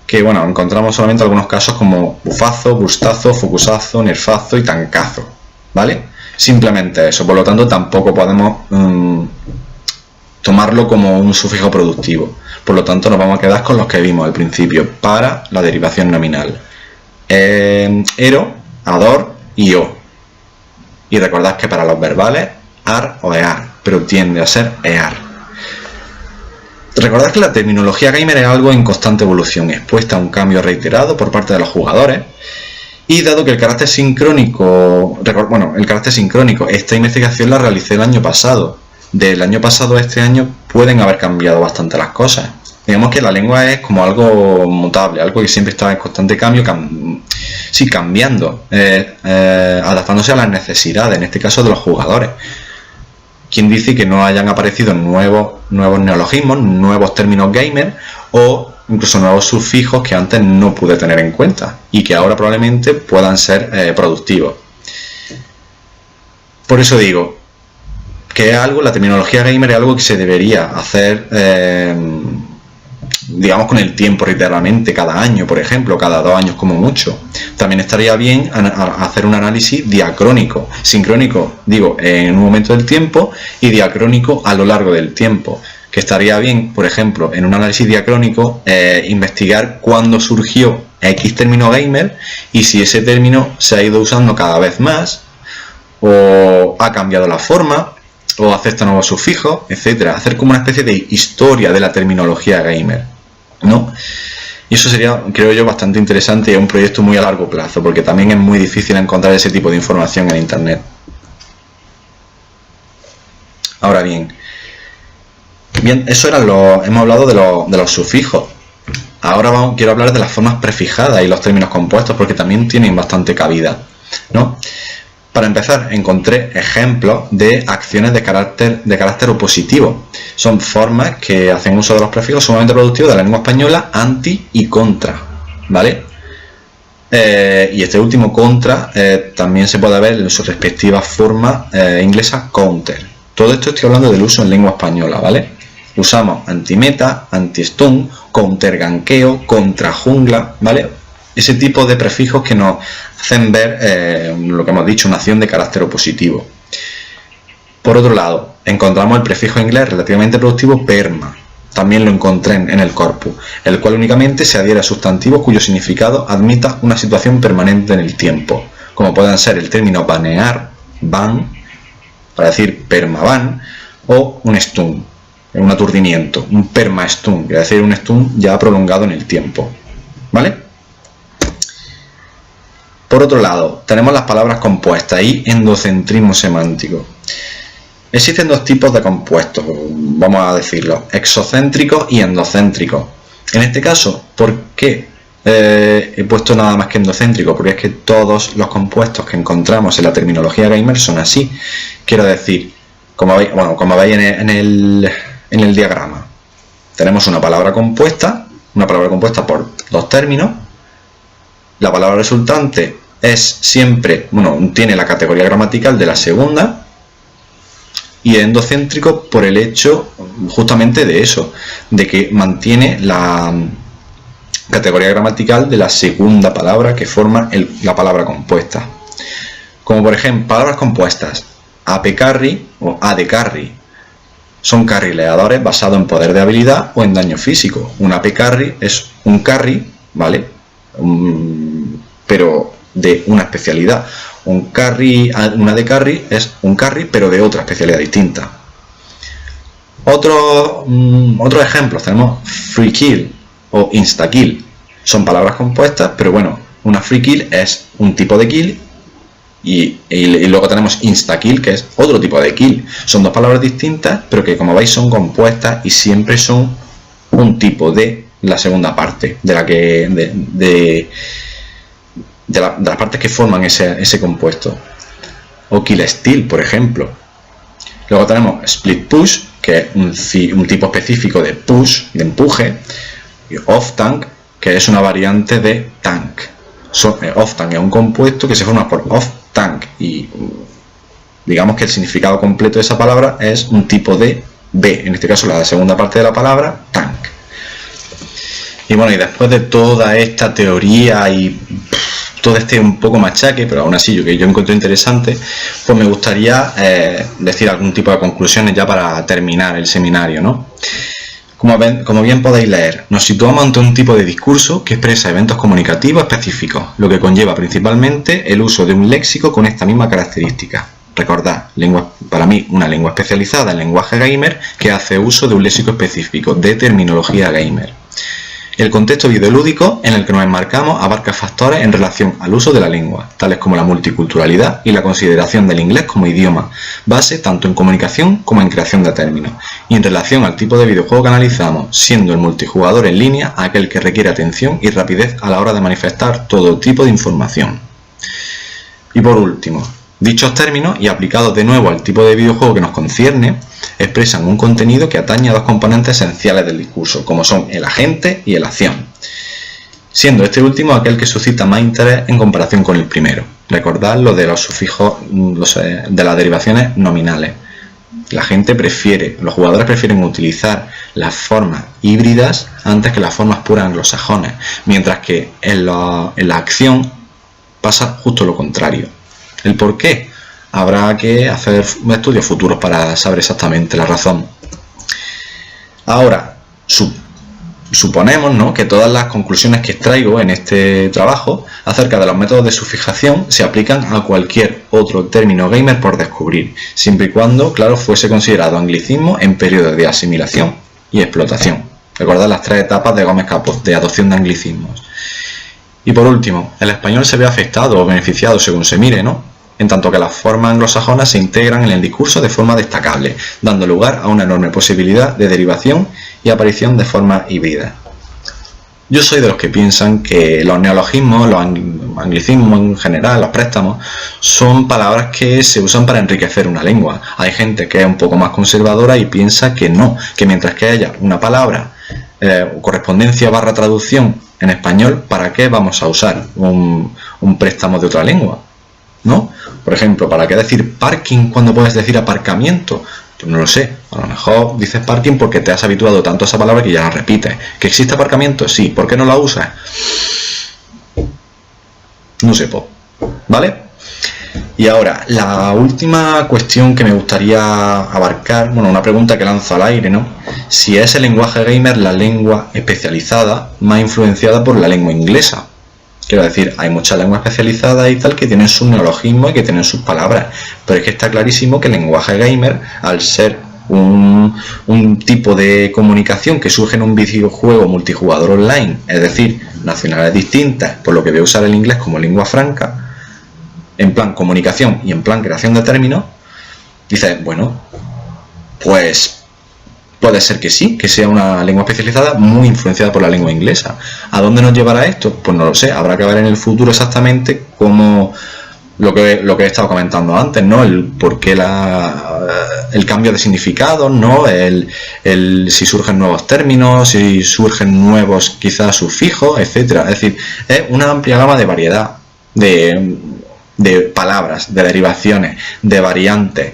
que bueno, encontramos solamente algunos casos como bufazo, bustazo, focusazo, nerfazo y tancazo, ¿vale? Simplemente eso, por lo tanto tampoco podemos tomarlo como un sufijo productivo. Por lo tanto nos vamos a quedar con los que vimos al principio para la derivación nominal. Ero, ador y o. Y recordad que para los verbales, ar o ear, pero tiende a ser ear. Recordad que la terminología gamer es algo en constante evolución, expuesta a un cambio reiterado por parte de los jugadores. Y dado que el carácter sincrónico, esta investigación la realicé el año pasado. Del año pasado a este año pueden haber cambiado bastante las cosas. Digamos que la lengua es como algo mutable, algo que siempre está en constante cambio, cambiando, adaptándose a las necesidades, en este caso de los jugadores. Quien dice que no hayan aparecido nuevos neologismos, nuevos términos gamer o incluso nuevos sufijos que antes no pude tener en cuenta y que ahora probablemente puedan ser productivos. Por eso digo que la terminología gamer es algo que se debería hacer, digamos, con el tiempo, reiteradamente, cada año, por ejemplo, cada 2 años como mucho. También estaría bien hacer un análisis diacrónico, sincrónico, digo, en un momento del tiempo, y diacrónico a lo largo del tiempo. Que estaría bien, por ejemplo, en un análisis diacrónico, investigar cuándo surgió X término gamer y si ese término se ha ido usando cada vez más, o ha cambiado la forma, o acepta nuevos sufijos, etcétera. Hacer como una especie de historia de la terminología gamer, ¿no? Y eso sería, creo yo, bastante interesante y es un proyecto muy a largo plazo, porque también es muy difícil encontrar ese tipo de información en internet. Ahora bien, eso hemos hablado de los sufijos. Ahora quiero hablar de las formas prefijadas y los términos compuestos, porque también tienen bastante cabida, ¿no? Para empezar, encontré ejemplos de acciones de carácter opositivo. Son formas que hacen uso de los prefijos sumamente productivos de la lengua española, anti y contra, ¿vale? Y este último contra también se puede ver en su respectiva forma inglesa counter. Todo esto estoy hablando del uso en lengua española, ¿vale? Usamos antimeta, anti-stun, counter-ganqueo, contra-jungla, ¿vale? Ese tipo de prefijos que nos hacen ver lo que hemos dicho, una acción de carácter opositivo. Por otro lado, encontramos el prefijo inglés relativamente productivo perma. También lo encontré en el corpus, el cual únicamente se adhiere a sustantivos cuyo significado admita una situación permanente en el tiempo, como pueden ser el término banear, ban, para decir permaban, o un stun, un aturdimiento, un perma-stun, es decir, un stun ya prolongado en el tiempo, ¿vale? Por otro lado, tenemos las palabras compuestas y endocentrismo semántico. Existen 2 tipos de compuestos, vamos a decirlo, exocéntricos y endocéntricos. En este caso, ¿por qué he puesto nada más que endocéntrico? Porque es que todos los compuestos que encontramos en la terminología gamer son así. Quiero decir, como veis en el diagrama, tenemos una palabra compuesta por 2 términos. La palabra resultante es siempre, tiene la categoría gramatical de la segunda, y es endocéntrico por el hecho justamente de eso, de que mantiene la categoría gramatical de la segunda palabra que forma la palabra compuesta. Como por ejemplo, palabras compuestas, AP carry o AD carry. Son carrileadores basados en poder de habilidad o en daño físico. Un AP carry es un carry, ¿vale? Pero de una especialidad. Un AD carry es un carry pero de otra especialidad distinta. Otros ejemplos tenemos free kill o insta kill. Son palabras compuestas, pero bueno, una free kill es un tipo de kill y luego tenemos insta kill, que es otro tipo de kill. Son dos palabras distintas, pero que como veis son compuestas y siempre son un tipo de la segunda parte de la que de las partes que forman ese compuesto. O kill steal, por ejemplo. Luego tenemos split push, que es un tipo específico de push, de empuje. Y off tank, que es una variante de tank. Off tank es un compuesto que se forma por off tank y digamos que el significado completo de esa palabra es un tipo de B, en este caso la segunda parte de la palabra, tank. Y bueno, y después de toda esta teoría y todo este un poco machaque, pero aún así yo encuentro interesante, pues me gustaría decir algún tipo de conclusiones ya para terminar el seminario, ¿no? Como bien podéis leer, nos situamos ante un tipo de discurso que expresa eventos comunicativos específicos, lo que conlleva principalmente el uso de un léxico con esta misma característica. Recordad, para mí una lengua especializada en lenguaje gamer que hace uso de un léxico específico, de terminología gamer. El contexto videolúdico en el que nos enmarcamos abarca factores en relación al uso de la lengua, tales como la multiculturalidad y la consideración del inglés como idioma, base tanto en comunicación como en creación de términos, y en relación al tipo de videojuego que analizamos, siendo el multijugador en línea aquel que requiere atención y rapidez a la hora de manifestar todo tipo de información. Y por último, dichos términos, y aplicados de nuevo al tipo de videojuego que nos concierne, expresan un contenido que atañe a dos componentes esenciales del discurso, como son el agente y el acción, siendo este último aquel que suscita más interés en comparación con el primero. Recordad lo de los sufijos, de las derivaciones nominales. Los jugadores prefieren utilizar las formas híbridas antes que las formas puras anglosajones, mientras que en la acción pasa justo lo contrario. ¿El por qué? Habrá que hacer estudios futuros para saber exactamente la razón. Ahora, suponemos, ¿no?, que todas las conclusiones que extraigo en este trabajo acerca de los métodos de sufijación se aplican a cualquier otro término gamer por descubrir, siempre y cuando, claro, fuese considerado anglicismo en periodos de asimilación y explotación. Recordad las 3 etapas de Gómez Capó de adopción de anglicismos. Y por último, el español se ve afectado o beneficiado según se mire, ¿no?, en tanto que las formas anglosajonas se integran en el discurso de forma destacable, dando lugar a una enorme posibilidad de derivación y aparición de formas híbridas. Yo soy de los que piensan que los neologismos, los anglicismos en general, los préstamos, son palabras que se usan para enriquecer una lengua. Hay gente que es un poco más conservadora y piensa que no, que mientras que haya una palabra, correspondencia / traducción en español, ¿para qué vamos a usar un préstamo de otra lengua? ¿No? Por ejemplo, ¿para qué decir parking cuando puedes decir aparcamiento? Pues no lo sé, a lo mejor dices parking porque te has habituado tanto a esa palabra que ya la repites. ¿Que existe aparcamiento? Sí, ¿por qué no la usas? No sé, ¿vale? Y ahora, la última cuestión que me gustaría abarcar, bueno, una pregunta que lanzo al aire, ¿no? Si es el lenguaje gamer la lengua especializada más influenciada por la lengua inglesa. Quiero decir, hay muchas lenguas especializadas y tal que tienen sus neologismos y que tienen sus palabras, pero es que está clarísimo que el lenguaje gamer, al ser un tipo de comunicación que surge en un videojuego multijugador online, es decir, nacionalidades distintas, por lo que voy a usar el inglés como lengua franca, en plan comunicación y en plan creación de términos, dices, bueno, pues puede ser que sí, que sea una lengua especializada muy influenciada por la lengua inglesa. ¿A dónde nos llevará esto? Pues no lo sé, habrá que ver en el futuro exactamente cómo lo que he estado comentando antes, ¿no? El por qué el cambio de significado, ¿no? Si surgen nuevos términos, si surgen nuevos quizás sufijos, etcétera. Es decir, es una amplia gama de variedad de palabras, de derivaciones, de variantes.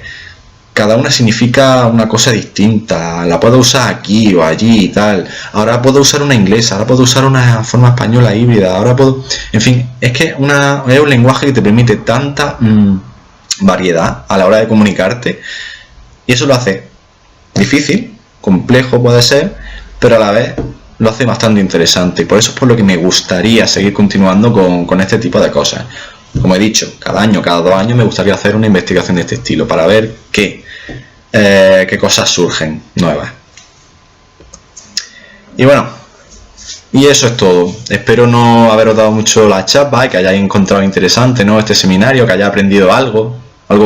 Cada una significa una cosa distinta, la puedo usar aquí o allí y tal, ahora puedo usar una inglesa, ahora puedo usar una forma española híbrida, ahora puedo... En fin, es que es un lenguaje que te permite tanta variedad a la hora de comunicarte y eso lo hace difícil, complejo puede ser, pero a la vez lo hace bastante interesante y por eso es por lo que me gustaría seguir continuando con este tipo de cosas. Como he dicho, cada año, cada 2 años me gustaría hacer una investigación de este estilo para ver que qué cosas surgen nuevas. Y bueno, y eso es todo. Espero no haberos dado mucho la chapa y que hayáis encontrado interesante, ¿no?, este seminario, que hayáis aprendido algo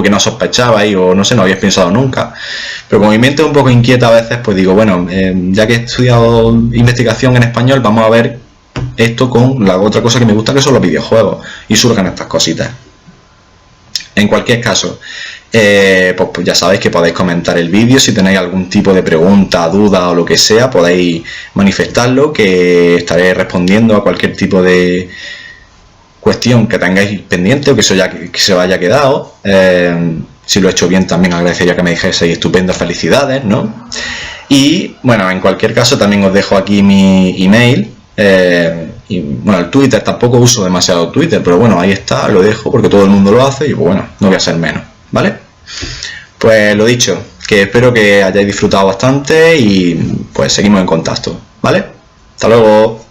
que no sospechabais o no sé, no habíais pensado nunca. Pero como mi mente es un poco inquieta a veces, pues digo, bueno, ya que he estudiado investigación en español, vamos a ver esto con la otra cosa que me gusta, que son los videojuegos, y surgen estas cositas. En cualquier caso, pues ya sabéis que podéis comentar el vídeo. Si tenéis algún tipo de pregunta, duda o lo que sea, podéis manifestarlo, que estaré respondiendo a cualquier tipo de cuestión que tengáis pendiente o que se haya quedado. Si lo he hecho bien, también agradecería que me dijeseis estupendas felicidades, ¿no? Y bueno, en cualquier caso también os dejo aquí mi email. Y bueno, el Twitter tampoco uso demasiado Twitter, pero bueno, ahí está, lo dejo porque todo el mundo lo hace y pues bueno, no voy a ser menos, ¿vale? Pues lo dicho, que espero que hayáis disfrutado bastante y pues seguimos en contacto, ¿vale? Hasta luego.